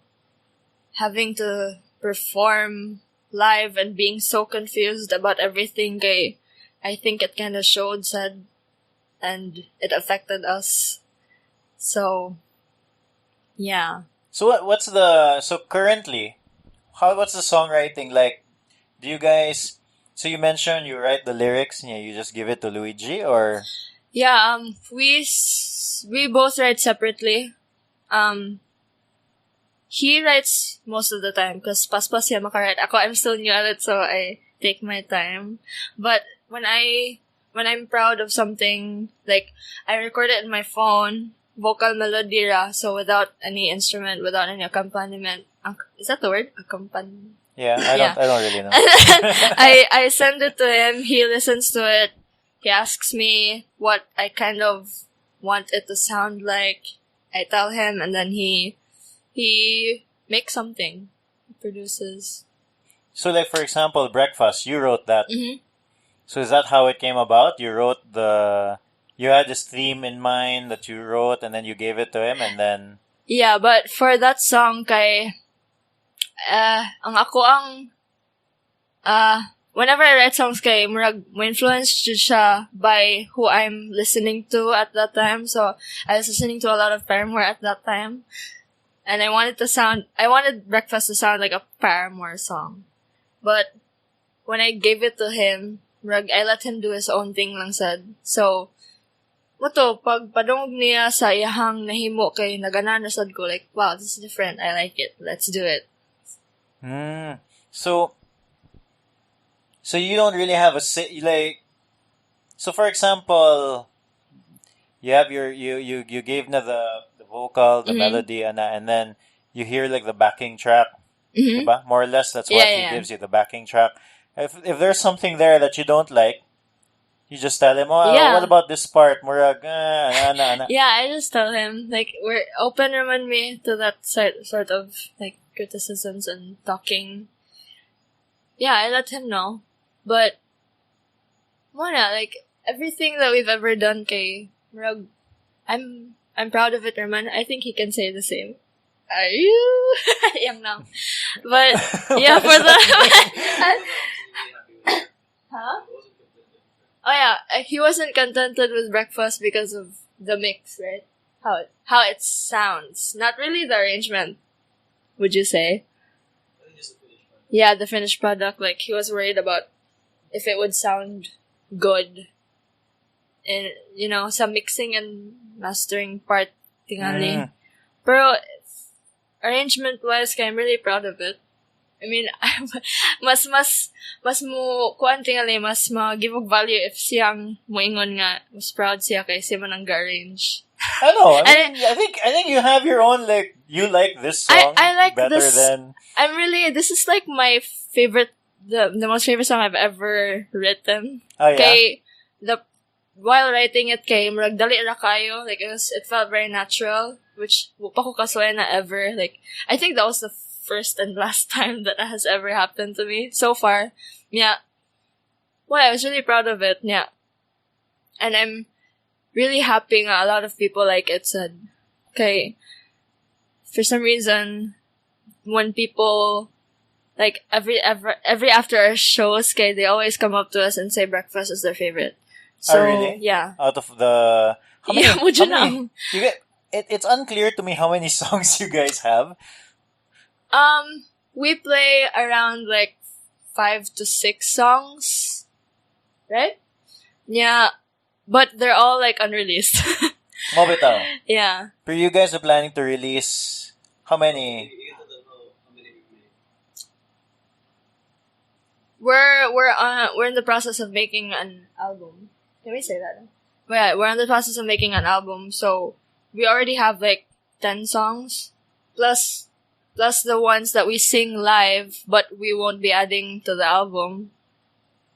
having to perform live and being so confused about everything, I think it kind of showed sad, and it affected us. So, yeah. So so currently, what's the songwriting like? Do you guys, so you mentioned you write the lyrics and you just give it to Luigi, or? Yeah, we both write separately. He writes most of the time because paspas siya makarite. Ako, I'm still new at it, so I take my time. But when I'm proud of something, like, I record it in my phone, vocal melody ra, so without any instrument, without any accompaniment. Is that the word? Accompaniment? Yeah, I don't really know. I send it to him, he listens to it, he asks me what I kind of want it to sound like. I tell him, and then he makes something. He produces. So like, for example, Breakfast, you wrote that. Mm-hmm. So is that how it came about? You had this theme in mind that you wrote and then you gave it to him and then... Yeah, but for that song whenever I write songs murag mo influence siya by who I'm listening to at that time. So I was listening to a lot of Paramore at that time. And I wanted Breakfast to sound like a Paramore song. But when I gave it to him, I let him do his own thing lang sad. So, pag padungog niya sa iyahang nahimo kay nagana na sad ko, like, wow, this is different. I like it. Let's do it. So So you don't really have like. So for example, you have you gave na the vocal, the melody, and then you hear like the backing track. Diba? More or less, that's what he gives you, the backing track. If there's something there that you don't like, you just tell him, what about this part? Murag, Yeah, I just tell him, like, we're open naman me to that sort of, like, criticisms and talking. Yeah, I let him know. But, like, everything that we've ever done kay Murag, I'm proud of it, Herman. I think he can say the same. Are you? Young now. But, yeah, for the... Huh? Oh yeah, he wasn't contented with breakfast because of the mix, right? How it sounds. Not really the arrangement, would you say? Yeah, the finished product. Like, he was worried about if it would sound good. And, some mixing and mastering part tingali. Pero, arrangement-wise, I'm really proud of it. I mean, mas kuan tingali, mas give og value if siyang moingon nga, mas proud siya kay siya man ang arrange. I know. I think you have your own, like, you like this song I like better this, than... this is like my favorite, the most favorite song I've ever written. Oh, yeah? Kay, while writing it kay, murag dali ra kayo, like, it felt very natural, which, pa ko kasuya na ever, like, I think that was the first and last time that has ever happened to me so far. Yeah. Well, I was really proud of it. Yeah. And I'm really happy nga a lot of people like it said. Okay. For some reason, when people, like, every after our shows, okay, they always come up to us and say breakfast is their favorite. So, really? Yeah. Out of the... How many, would you know? It's unclear to me how many songs you guys have. We play around like 5 to 6 songs, right? Yeah, but they're all like unreleased. Mobitaw. Yeah. But you guys are planning to release how many? We're in the process of making an album. Can we say that? Yeah, we're in the process of making an album, so we already have like 10 songs plus the ones that we sing live, but we won't be adding to the album.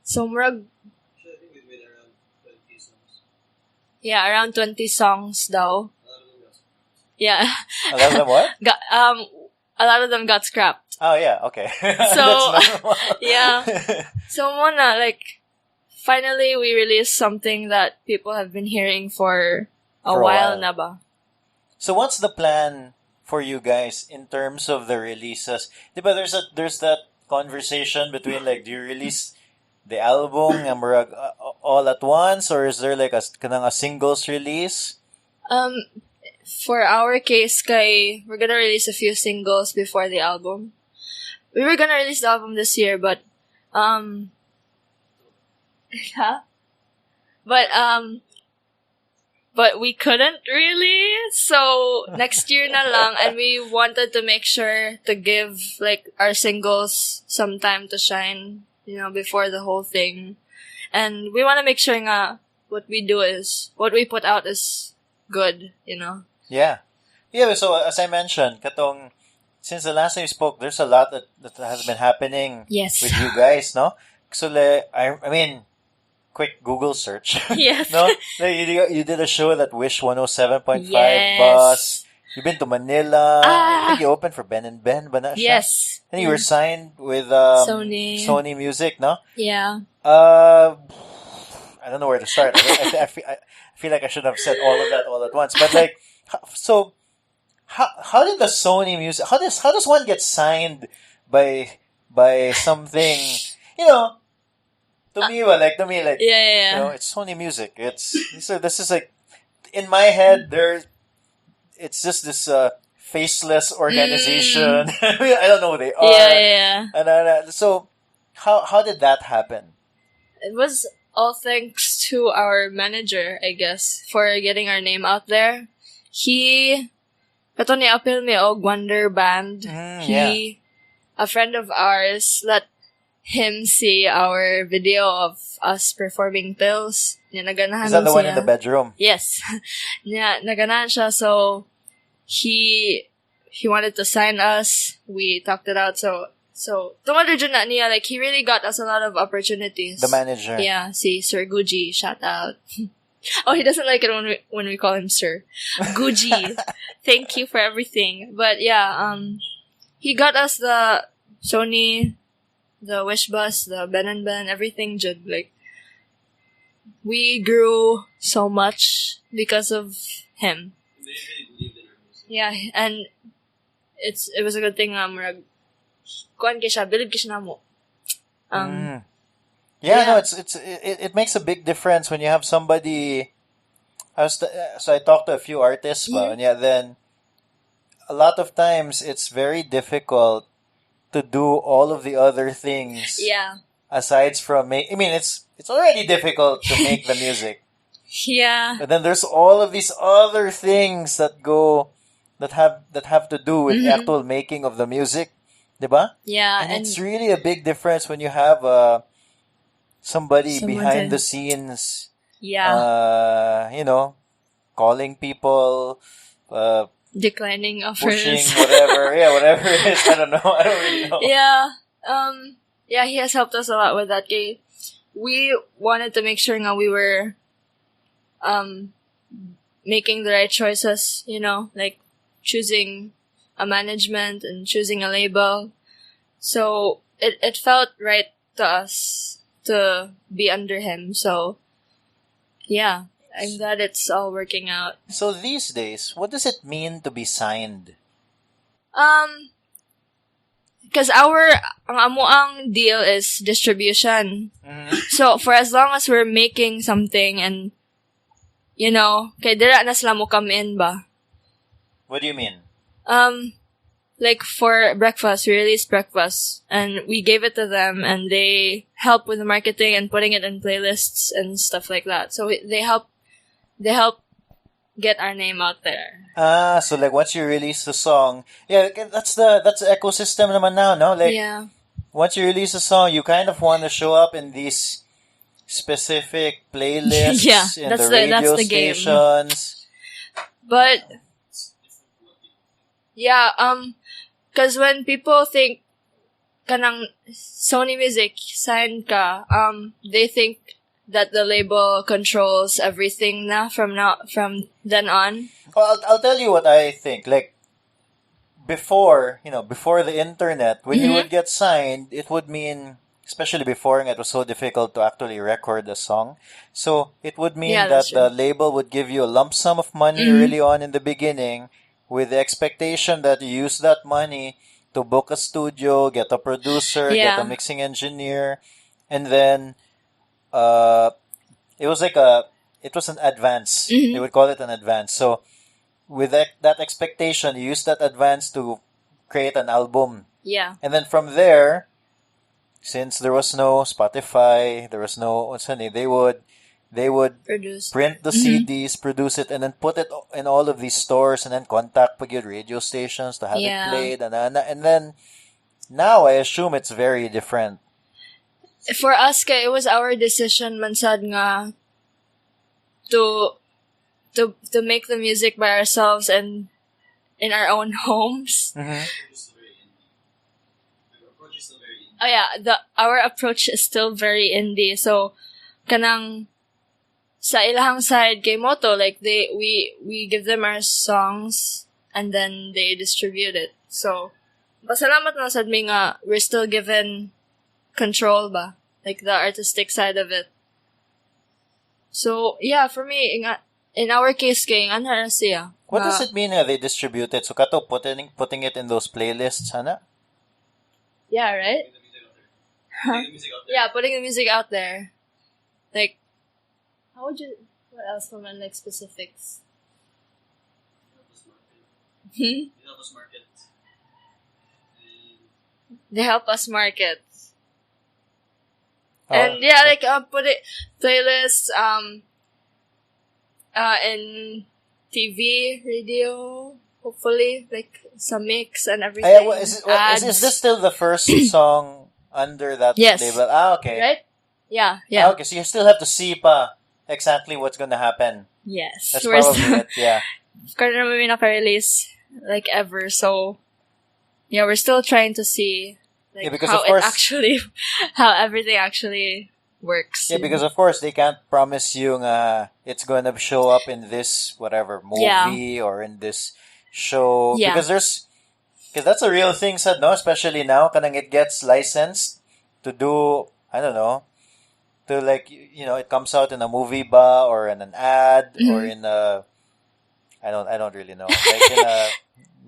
So, murag... I think we've made around 20 songs. Yeah, around 20 songs daw. Yeah. A lot of them what? A lot of them got scrapped. Oh, yeah, okay. So, yeah. So, muna, like, finally we released something that people have been hearing for a while na ba. So, what's the plan for you guys in terms of the releases? Diba there's that conversation between, like, do you release the album all at once, or is there like a singles release? For our case, we're gonna release a few singles before the album. We were gonna release the album this year, but but we couldn't really, so next year na lang, and we wanted to make sure to give, like, our singles some time to shine, before the whole thing. And we want to make sure nga what we put out is good, Yeah. Yeah, so as I mentioned, since the last time we spoke, there's a lot that has been happening with you guys, no? So, I mean, quick Google search. Yes. No? You did a show at Wish 107.5 yes. Bus. You've been to Manila. I think you opened for Ben and Ben, ba na siya? Yes. And you were signed with Sony Music, no? Yeah. I don't know where to start. I feel like I should have said all of that all at once. But, like, so how did the Sony Music? How does one get signed by something? To me, yeah. it's Sony Music. This is like, in my head, it's just this faceless organization. I don't know who they are. Yeah. And so, how did that happen? It was all thanks to our manager, I guess, for getting our name out there. Kato ni apel mi og Wonder Band. A friend of ours, that him see our video of us performing pills. Niya, naganahan Is that the one in siya. the bedroom? Yes. Niya, naganahan siya. So, he wanted to sign us. We talked it out. So tungod dyan na niya, like, he really got us a lot of opportunities. The manager. Yeah, si Sir Guji, shout out. Oh, he doesn't like it when we call him Sir. Guji, thank you for everything. But yeah, he got us the Sony, the Wish Bus, the Ben Ben, everything. Jud, like, we grew so much because of him. They really believed in our music. Yeah, and it was a good thing. Kuan kay siya, bilib kay siya namo. Yeah, Yeah. no, it makes a big difference when you have somebody. So I talked to a few artists, ba, and yeah, then a lot of times it's very difficult to do all of the other things. Yeah. Aside from it's already difficult to make the music, Yeah. but then there's all of these other things that have to do with the actual making of the music, diba? Yeah, And it's really a big difference when you have somebody Someone behind to- the scenes, yeah, calling people, declining offers. pushing whatever, whatever it is. I don't know. I don't really know. Yeah, he has helped us a lot with that. Kay, we wanted to make sure nga we were making the right choices, like choosing a management and choosing a label. So it felt right to us to be under him. So yeah, I'm glad it's all working out. So these days, what does it mean to be signed? Because ang amo ang deal is distribution. So for as long as we're making something and kay dira na sila mo come in ba? What do you mean? Like for breakfast, we released breakfast and we gave it to them and they help with the marketing and putting it in playlists and stuff like that. So they help get our name out there. So like once you release the song, that's the ecosystem naman now, no? Like Yeah. once you release a song, you kind of want to show up in these specific playlists Yeah, in that's the radio the game. stations. But yeah, because when people think kanang Sony Music signed ka, they think that the label controls everything from then on. Well, I'll tell you what I think. Like before the internet, when you would get signed, it would mean, especially before, it was so difficult to actually record a song. So it would mean Yeah, that that's the true. label would give you a lump sum of money early on in the beginning, with the expectation that you use that money to book a studio, get a producer, get a Yeah. mixing engineer, and then it was an advance. They would call it an advance. So with that expectation, you use that advance to create an album. Yeah. And then from there, since there was no Spotify, there was no they would Produce. print the CDs, produce it, and then put it in all of these stores, and then contact pag yung radio stations to have Yeah. it played, and then now I assume it's very different. For us, it was our decision man sad nga to make the music by ourselves and in our own homes. It's still very indie. Our approach is still very indie. Oh yeah, our approach is still very indie. So kanang sa ilahang side kay Moto, like we give them our songs and then they distribute it. So pasalamat na sad mi nga we're still given control ba, like the artistic side of it. So yeah, for me in our case kay ana siya. What does it mean they distribute it? So kato putting it in those playlists, Hana? Yeah, right? Getting the music out there. Yeah, putting the music out there. Like, how would you, what else from like specifics? They help us market. And They help us market. Oh, And yeah, like, put it, playlists, in TV, radio, hopefully, like, some mix and everything. is this still the first song under that Yes. label. Okay. Right? Yeah. Okay, so you still have to see pa exactly what's gonna happen. Yes. That's We're probably still, it, yeah. Kaya naman may naka-release like ever. So, yeah, we're still trying to see like Yeah, because how of course- it actually, how everything actually works. Yeah, because of course they can't promise you it's gonna show up in this whatever movie or in this show. Yeah. Because that's a real thing, sad, no? Especially now, kanang it gets licensed to do, I don't know, to like, it comes out in a movie ba or in an ad or in a, I don't really know, like in a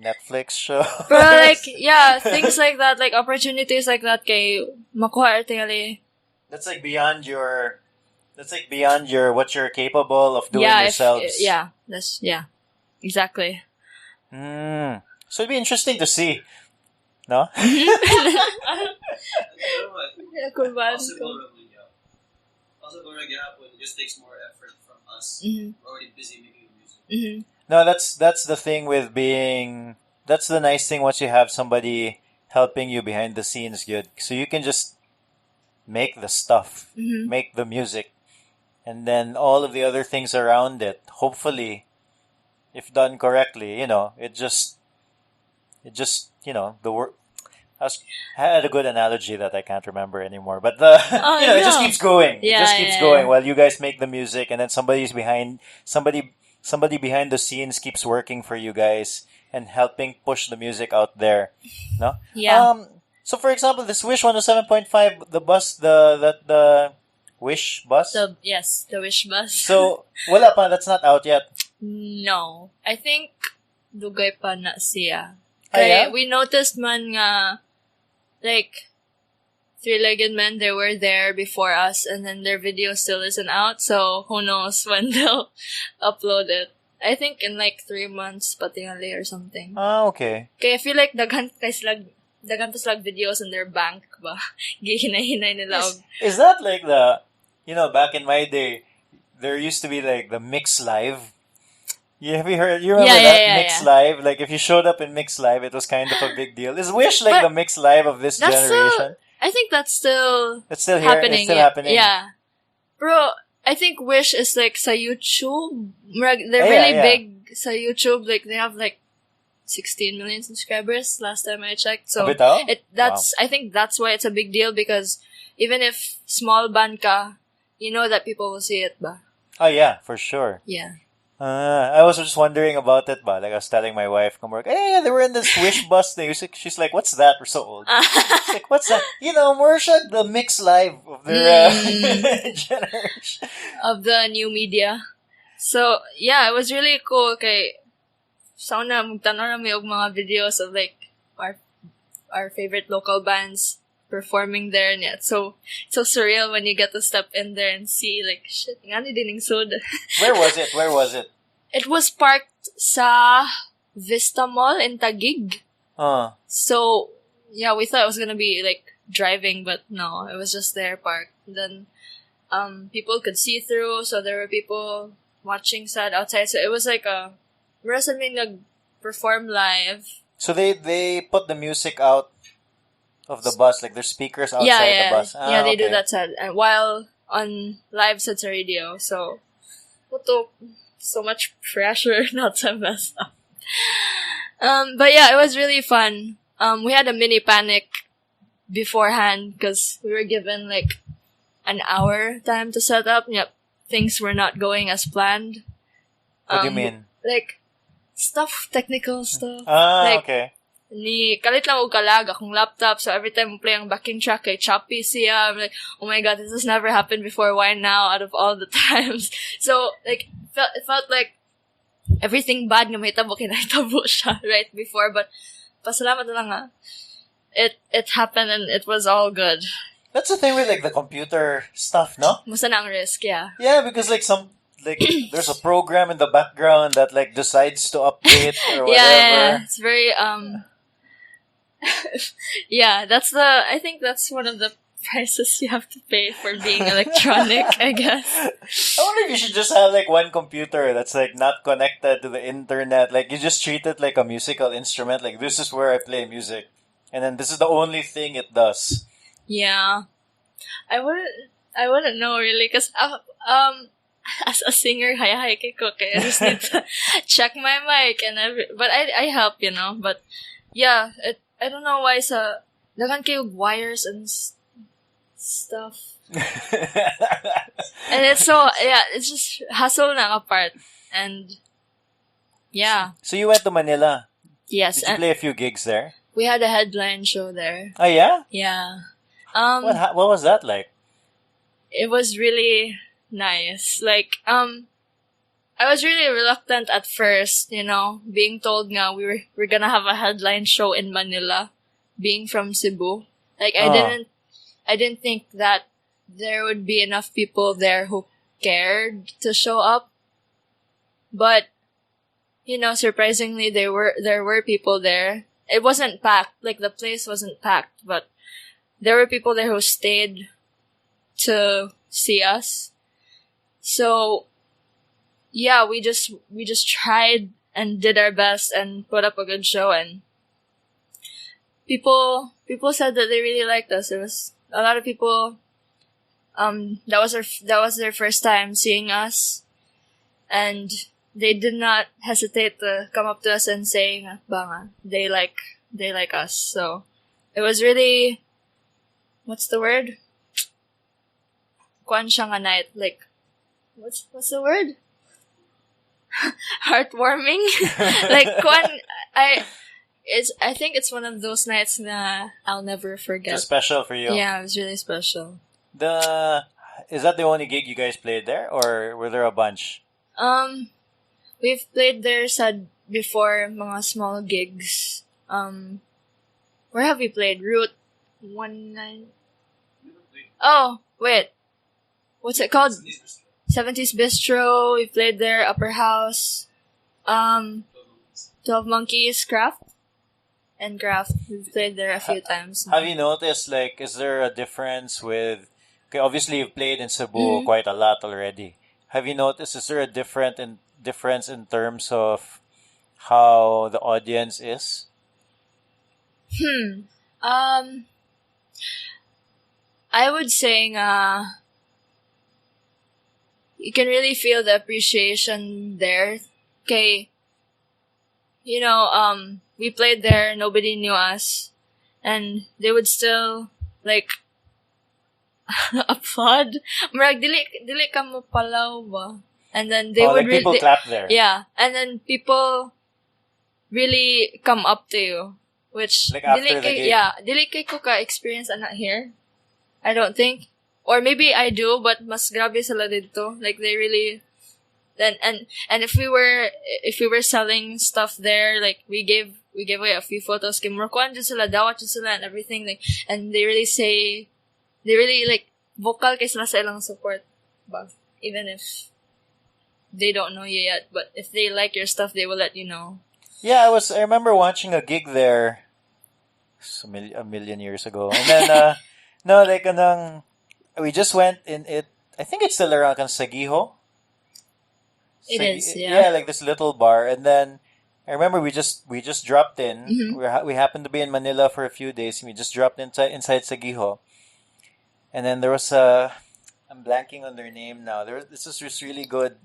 Netflix show. Pero like, yeah, things like that, like opportunities like that kay makuha tingali. That's like beyond your, what you're capable of doing yourselves. Exactly. So it'd be interesting to see, no? Possible rin gihapon. It just takes more effort from us. We're already busy making music. No, that's the thing with being. That's the nice thing once you have somebody helping you behind the scenes, good. So you can just make the stuff, make the music, and then all of the other things around it. Hopefully, if done correctly, it just the work. I had a good analogy that I can't remember anymore, but it just keeps going. It just keeps going while you guys make the music, and then somebody behind the scenes keeps working for you guys and helping push the music out there. No? Yeah. So for example, this Wish 107.5, the bus, the Wish bus. The Wish bus. So wala pa, that's not out yet. No. I think dugay pa na siya. Yeah? We noticed man nga, like, Three-Legged Men, they were there before us, and then their video still isn't out, so who knows when they'll upload it. I think in like 3 months, patingali or something. Okay. Kaya I feel like daghan pa slag videos in their bank ba? Gihinay-hinay nila. Is that like back in my day, there used to be like the Mix Live. Have you heard? You remember that Mix Live? Like if you showed up in Mix Live, it was kind of a big deal. Is Wish like the Mix Live of this generation? I think that's still It's still here. happening. It's still happening. Yeah. Bro, I think Wish is like sa YouTube. They're really big sa YouTube. Like they have like 16 million subscribers last time I checked. So I think that's why it's a big deal, because even if small band ka, you know that people will see it ba? Oh yeah, for sure. Yeah. I was just wondering about it, but like I was telling my wife, come work, hey, they were in this Wish bus thing. She's like, what's that? We're so old. She's like, what's that? We're the Mix Live of their generation. Of the new media. So, yeah, it was really cool. Kay, sauna, magtanong kami og mga videos of like our favorite local bands performing there, and it's so surreal when you get to step in there and see like shit. Nga ni dining soda. Where was it? It was parked sa Vista Mall in Taguig. So yeah, we thought it was gonna be like driving, but no, it was just there parked. And then people could see through, so there were people watching sad outside. So it was like something nag-perform live. So they put the music out of the bus, like there's speakers outside the bus. They do that sad while on live sa radio. So so much pressure not to mess up. But yeah, it was really fun. We had a mini panic beforehand because we were given like an hour time to set up. Yep, things were not going as planned. What do you mean? Like technical stuff. Okay. Ni kalit lang og kalag akong laptop, so every time we play ang backing track kay choppy siya. I'm like, oh my god, this has never happened before. Why now? Out of all the times, so like it felt like everything bad nga mahitabo kinahitabo siya right before, but pasalamat na lang nga. It happened and it was all good. That's the thing with like the computer stuff, no? Musta na ang risk, yeah. Yeah, because like there's a program in the background that like decides to update or whatever. Yeah, it's very yeah, I think that's one of the prices you have to pay for being electronic, I guess. I wonder if you should just have like one computer that's like not connected to the internet. Like you just treat it like a musical instrument. Like this is where I play music, and then this is the only thing it does. Yeah. I wouldn't know really because as a singer, hay ko kaya I just need to check my mic and but I help, but yeah, I don't know why dagan kayo wires and stuff. And it's it's just hassle na apart. And yeah. So you went to Manila. Yes. Did you play a few gigs there? We had a headline show there. Oh yeah? Yeah. What was that like? It was really nice. Like, I was really reluctant at first, being told nga we're gonna have a headline show in Manila, being from Cebu. Like, I didn't think that there would be enough people there who cared to show up. But, surprisingly, there were people there. It wasn't packed. Like, the place wasn't packed, but there were people there who stayed to see us. So, yeah, we just tried and did our best and put up a good show, and people said that they really liked us. There was a lot of people. That was their first time seeing us, and they did not hesitate to come up to us and say, "Banga, they like us." So it was really, what's the word? Kwan siya nga night, like, what's the word? Heartwarming. Like kwan, I think it's one of those nights na I'll never forget. It's special for you. Yeah, it was really special. Is that the only gig you guys played there, or were there a bunch? We've played there before, mga small gigs. Where have we played? Route 19. Oh, wait. What's it called? 70s Bistro. We played there. Upper House. 12 Monkeys. Craft. We've played there a few times. Have you noticed, like, is there a difference with... Okay, obviously you've played in Cebu quite a lot already. Have you noticed, is there a difference in terms of how the audience is? I would say you can really feel the appreciation there. Okay, we played there, nobody knew us, and they would still, like, applaud. Marag, dili ka mo palaw ba? And then they would like people clap there. Yeah, and then people really come up to you, which like after the gig. Yeah, dili kay ko ka experience ana here. I don't think, or maybe I do, but mas grabe sila dito. Like they really, and if we were selling stuff there, like we gave away a few photos. Kay murkuan jud sila, dawat jud sila, and everything. Like, and they really like vocal kay sila sa ilang support, ba? Even if they don't know you yet, but if they like your stuff, they will let you know. Yeah, I remember watching a gig there a million years ago, and then no, like we just went in it. I think it's still around Sagiho. It is, yeah. Yeah, like this little bar, and then I remember we just dropped in. Mm-hmm. We happened to be in Manila for a few days. And we just dropped inside Sagiho, and then there was I'm blanking on their name now. This is this really good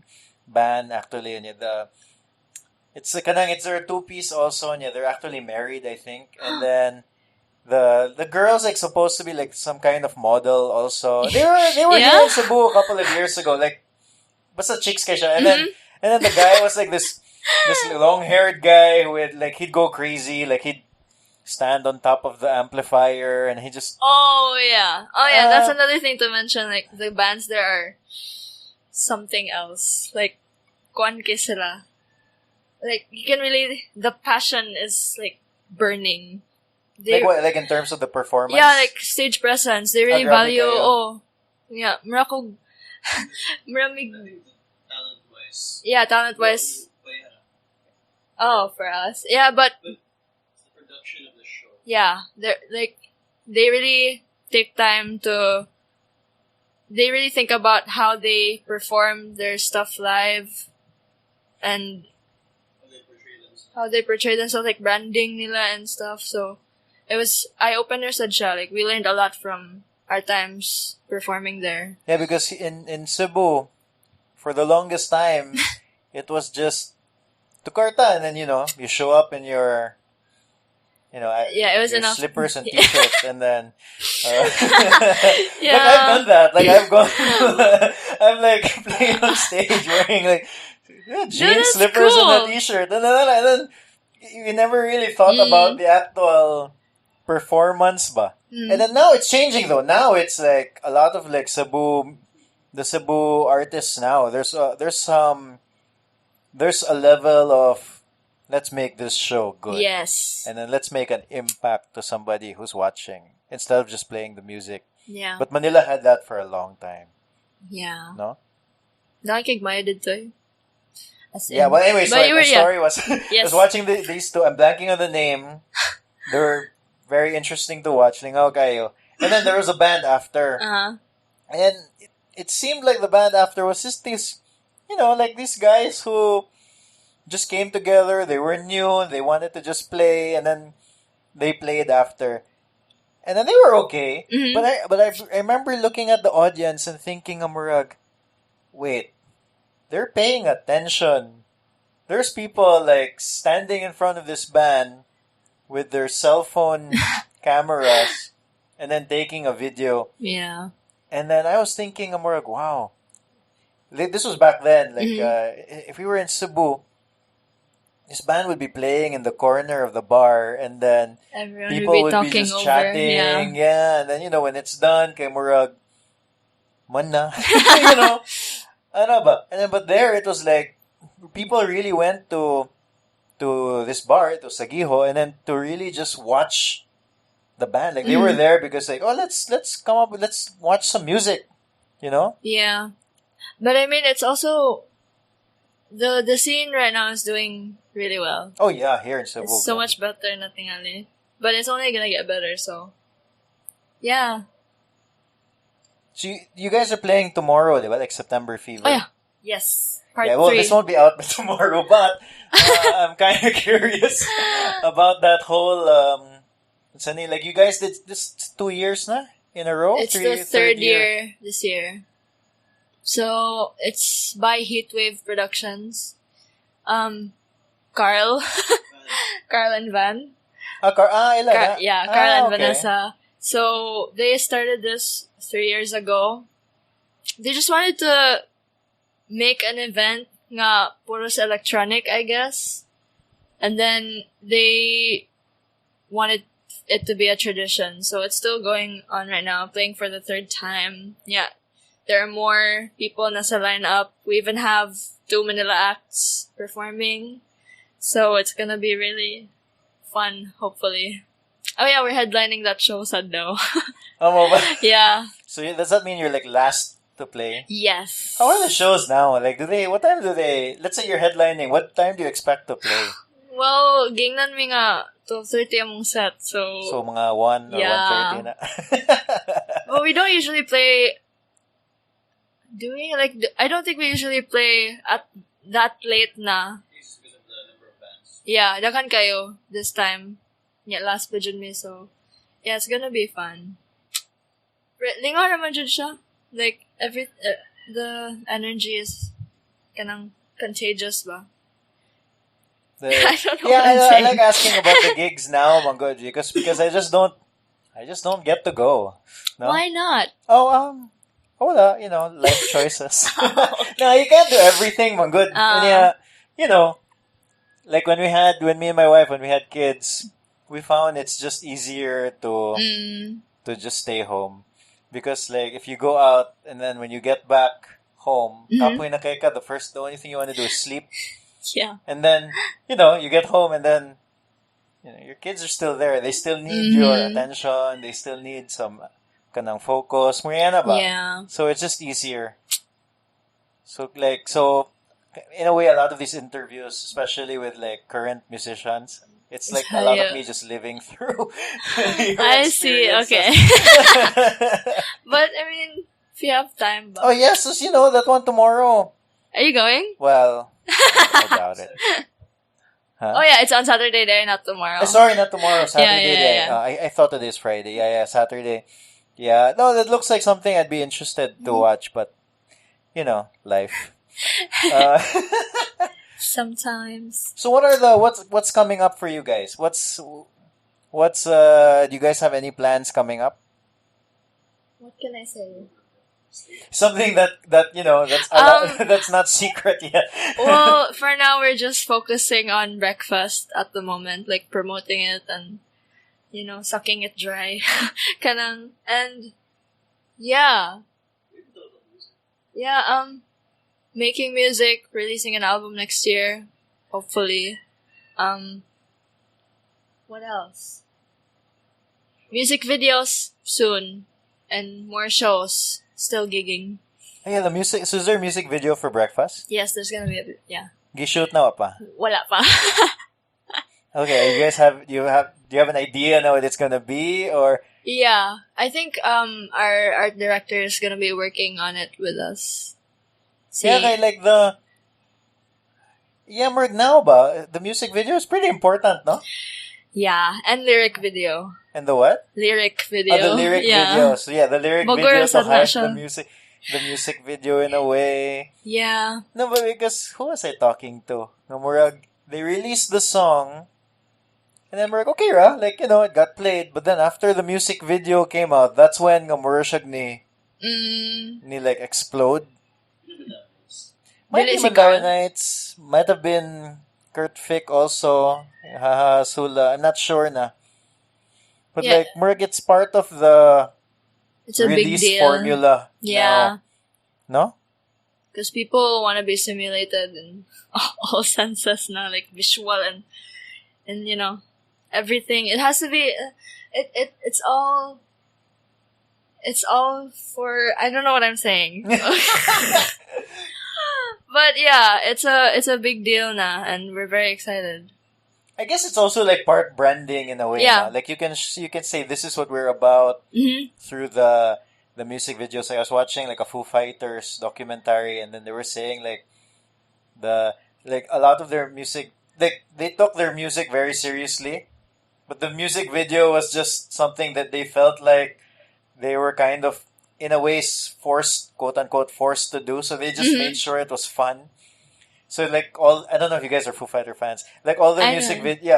band actually, and it's their 2-piece also, and they're actually married, I think, and then the girl's like supposed to be like some kind of model also. They were here in Cebu a couple of years ago, like basta chicks ka siya, and then the guy was like this long-haired guy who would, like, he'd go crazy, like he'd stand on top of the amplifier and he just Oh yeah, that's another thing to mention. Like the bands there are something else. Like kuan kay sila. Like you can really, the passion is like burning. like what, like in terms of the performance? Yeah, like stage presence. They really value. Kayo. Yeah, marami. Talent-wise. Yeah, talent-wise. Oh, for us, yeah, but it's the production of the show. yeah, they really take time to. They really think about how they perform their stuff live, and how they portray themselves, like branding nila and stuff. So it was eye-openers at siya. Like, we learned a lot from our times performing there. Yeah, because in Cebu, for the longest time, it was just Cuarenta, and then, you show up in your, it was your enough. slippers and t-shirts, and then, Yeah. like, I've done that. Like, I've gone, I'm like playing on stage wearing like jeans, that's slippers, cool. and a t-shirt, and then you never really thought about the actual performance ba. And then now it's changing though. Now it's like a lot of like the Cebu artists now. There's a level of let's make this show good. Yes. And then let's make an impact to somebody who's watching instead of just playing the music. Yeah. But Manila had that for a long time. Yeah. No? Nakikigmaya did to. Yeah, well anyway, so my story was Yes. I was watching these two. I'm blanking on the name. They were very interesting to watch. Lingaw kayo. And then there was a band after. Uh-huh. And it seemed like the band after was just these, like these guys who just came together. They were new. They wanted to just play. And then they played after. And then they were okay. Mm-hmm. But I remember looking at the audience and thinking, Amurag, wait, they're paying attention. There's people like standing in front of this band with their cell phone cameras and then taking a video. Yeah. And then I was thinking, Amurag, wow. This was back then. Like, if we were in Cebu, this band would be playing in the corner of the bar, and then Everyone people would be talking just over. chatting. Yeah. And then, when it's done, kay Murag, man na. Ano ba? And then, but there, it was like, people really went to this bar, to Sagiho, and then to really just watch the band. Like, they were there because, like, let's come up, let's watch some music, Yeah. But I mean, it's also, the scene right now is doing really well. Oh, yeah, here in Cebu. It's so much better na tingali. But it's only gonna get better, so. Yeah. So you guys are playing tomorrow, diba? Like September Fever. Oh, yeah. Yes. Part 3. This won't be out tomorrow, but I'm kind of curious about that whole, like you guys did this 2 years na in a row? It's the third year this year. So, it's by Heatwave Productions. Carl. Carl and Van. Ilan? Carl and okay. Vanessa. So, they started this 3 years ago. They just wanted to make an event nga puros electronic, I guess. And then they wanted it to be a tradition. So it's still going on right now, playing for the third time. Yeah. There are more people nasa lineup. We even have 2 Manila acts performing. So it's gonna be really fun, hopefully. Oh yeah, we're headlining that show, sad though. Yeah. So does that mean you're like last to play? Yes. How are the shows now? Like, what time do they, let's say you're headlining, what time do you expect to play? Well, gingnan mi nga 12:30 among set, so mga 1 or 1:30 na. Well, we don't usually play. Do we? Like, I don't think we usually play at that late na. It's because of the number of bands. Yeah, dakan kayo this time. Yeah, last pa jud mi, so yeah, it's gonna be fun. Lingaw naman jud siya. Like, the energy is kanang contagious ba? I don't know. I like asking about the gigs now, Mangoji, because I just don't get to go. No? Why not? Wala, life choices. No, you can't do everything, Mangod. And like when me and my wife, when we had kids, we found it's just easier to just stay home. Because like if you go out and then when you get back home, kapoy na kay ka, the only thing you want to do is sleep. Yeah. And then, you get home and then, your kids are still there. They still need your attention. They still need some kanang focus. Mariana ba? Yeah. So it's just easier. So in a way, a lot of these interviews, especially with like current musicians, it's like a lot of me just living through your I see. Okay. But I mean, if you have time. Oh yes, so that one tomorrow. Are you going? Well, I doubt it. Huh? Oh yeah, it's on Saturday day, not tomorrow. Sorry, not tomorrow. Saturday day. Yeah. I thought it is Friday. Yeah, Saturday. Yeah, no, that looks like something I'd be interested to watch, but life. Sometimes. So what are what's coming up for you guys? What's do you guys have any plans coming up? What can I say? Something that's that's not secret yet. Well, for now we're just focusing on breakfast at the moment, like promoting it and sucking it dry. Kanang and yeah. Yeah, making music, releasing an album next year, hopefully. What else? Music videos soon and more shows. Still gigging. Yeah, the music. So is there a music video for breakfast? Yes, there's gonna be yeah. Gishoot na pa? Wala pa. Okay, you guys do you have an idea now what it's gonna be or? Yeah, I think our art director is gonna be working on it with us. Yeah, like Mark, now ba? The music video is pretty important, no? Yeah, and lyric video. And the what? Lyric video. The lyric video. So yeah, the lyric video to hype the music video in a way. Yeah. No, but because who was I talking to? They released the song, and then we're like, okay, like it got played. But then after the music video came out, that's when ni like explode. Might be Mandara Nights. Might have been Kurt Fick also. Haha, Sula. I'm not sure na. But like, Merg, it's part of the release formula. Yeah. Now. No? Because people want to be simulated in all senses now, like visual and everything. It has to be. It's all for. I don't know what I'm saying. But yeah, it's a big deal now, and we're very excited. I guess it's also like part branding in a way. Yeah. No? Like you can say this is what we're about through the music videos. I was watching like a Foo Fighters documentary, and then they were saying like a lot of their music, like they took their music very seriously, but the music video was just something that they felt like they were kind of in a way forced, quote unquote, forced to do. So they just made sure it was fun. So like I don't know if you guys are Foo Fighter fans. Like all their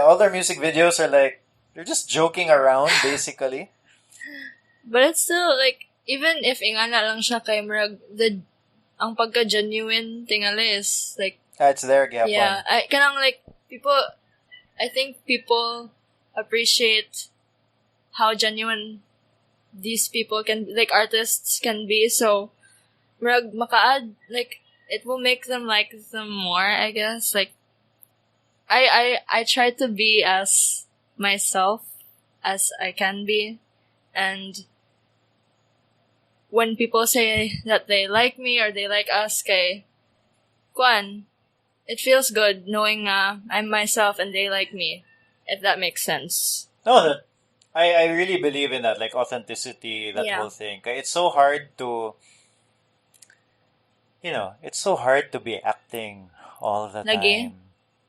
all their music videos are like they're just joking around basically. But it's still like even if ingana lang siya kay murag ang pagka genuine tingali is like it's there gyapon. Yeah, kanang like I think people appreciate how genuine these people like artists can be. So murag makaad like it will make them like them more, I guess. Like, I try to be as myself as I can be. And when people say that they like me or they like us, kay Kwan, it feels good knowing I'm myself and they like me, if that makes sense. No, I really believe in that, like authenticity, that whole thing. It's so hard to... it's so hard to be acting all the time.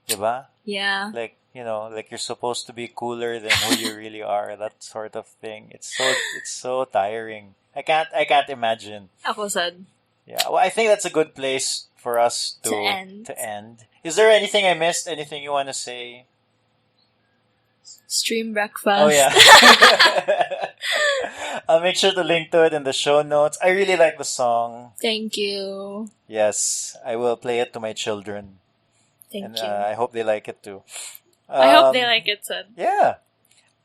Diba? Yeah. Like, like you're supposed to be cooler than who you really are, that sort of thing. It's so tiring. I can't imagine. Ako sad. Yeah. Well, I think that's a good place for us to end. Is there anything I missed? Anything you want to say? Stream breakfast. Oh, yeah. I'll make sure to link to it in the show notes. I really like the song. Thank you. Yes, I will play it to my children. Thank you. I hope they like it too. I hope they like it, son. Yeah.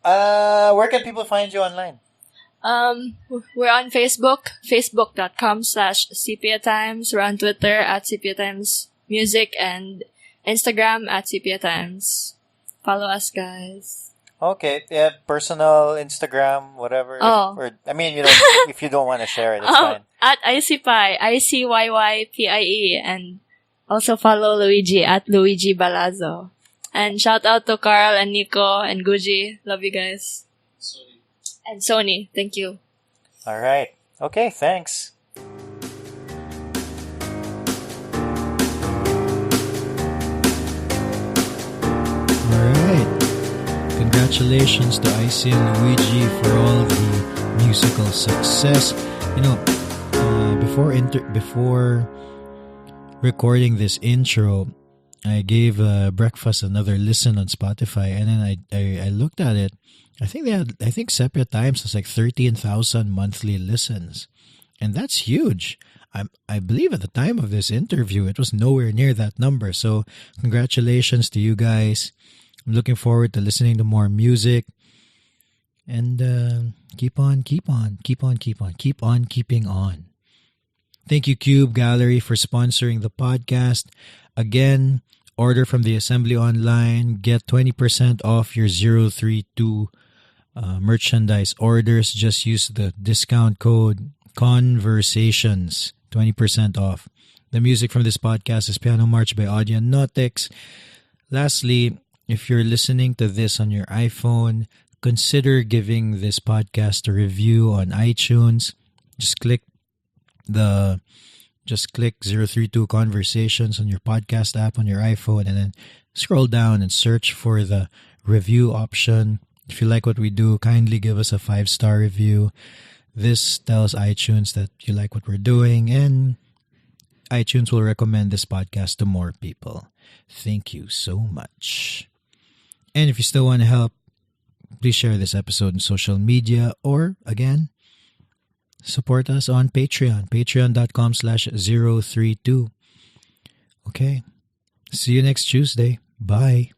Where can people find you online? We're on Facebook, facebook.com/Sepia Times. We're on Twitter @Sepia Times Music and Instagram @Sepia Times. Follow us, guys. Okay, yeah, personal Instagram, whatever. Oh. If you don't want to share it, it's fine. @ICYYPIE, ICYYPIE, and also follow Luigi @Luigi Balazzo. And shout out to Carl and Nico and Guji. Love you guys. And Sony, thank you. All right. Okay, thanks. congratulations to Icy and Luigi for all the musical success. You know, before recording this intro, I gave Breakfast another listen on Spotify, and then I looked at it. I think Sepia Times has like 13,000 monthly listens, and that's huge. I believe at the time of this interview, it was nowhere near that number. So congratulations to you guys. I'm looking forward to listening to more music, and keep on keeping on. Thank you, Cube Gallery, for sponsoring the podcast. Again, order from the Assembly Online. Get 20% off your 032 merchandise orders. Just use the discount code CONVERSATIONS. 20% off. The music from this podcast is Piano March by Audionautics. Lastly, if you're listening to this on your iPhone, consider giving this podcast a review on iTunes. Just click 032 Conversations on your podcast app on your iPhone, and then scroll down and search for the review option. If you like what we do, kindly give us a 5-star review. This tells iTunes that you like what we're doing, and iTunes will recommend this podcast to more people. Thank you so much. And if you still want to help, please share this episode on social media, or again, support us on Patreon, patreon.com/032. Okay. See you next Tuesday. Bye.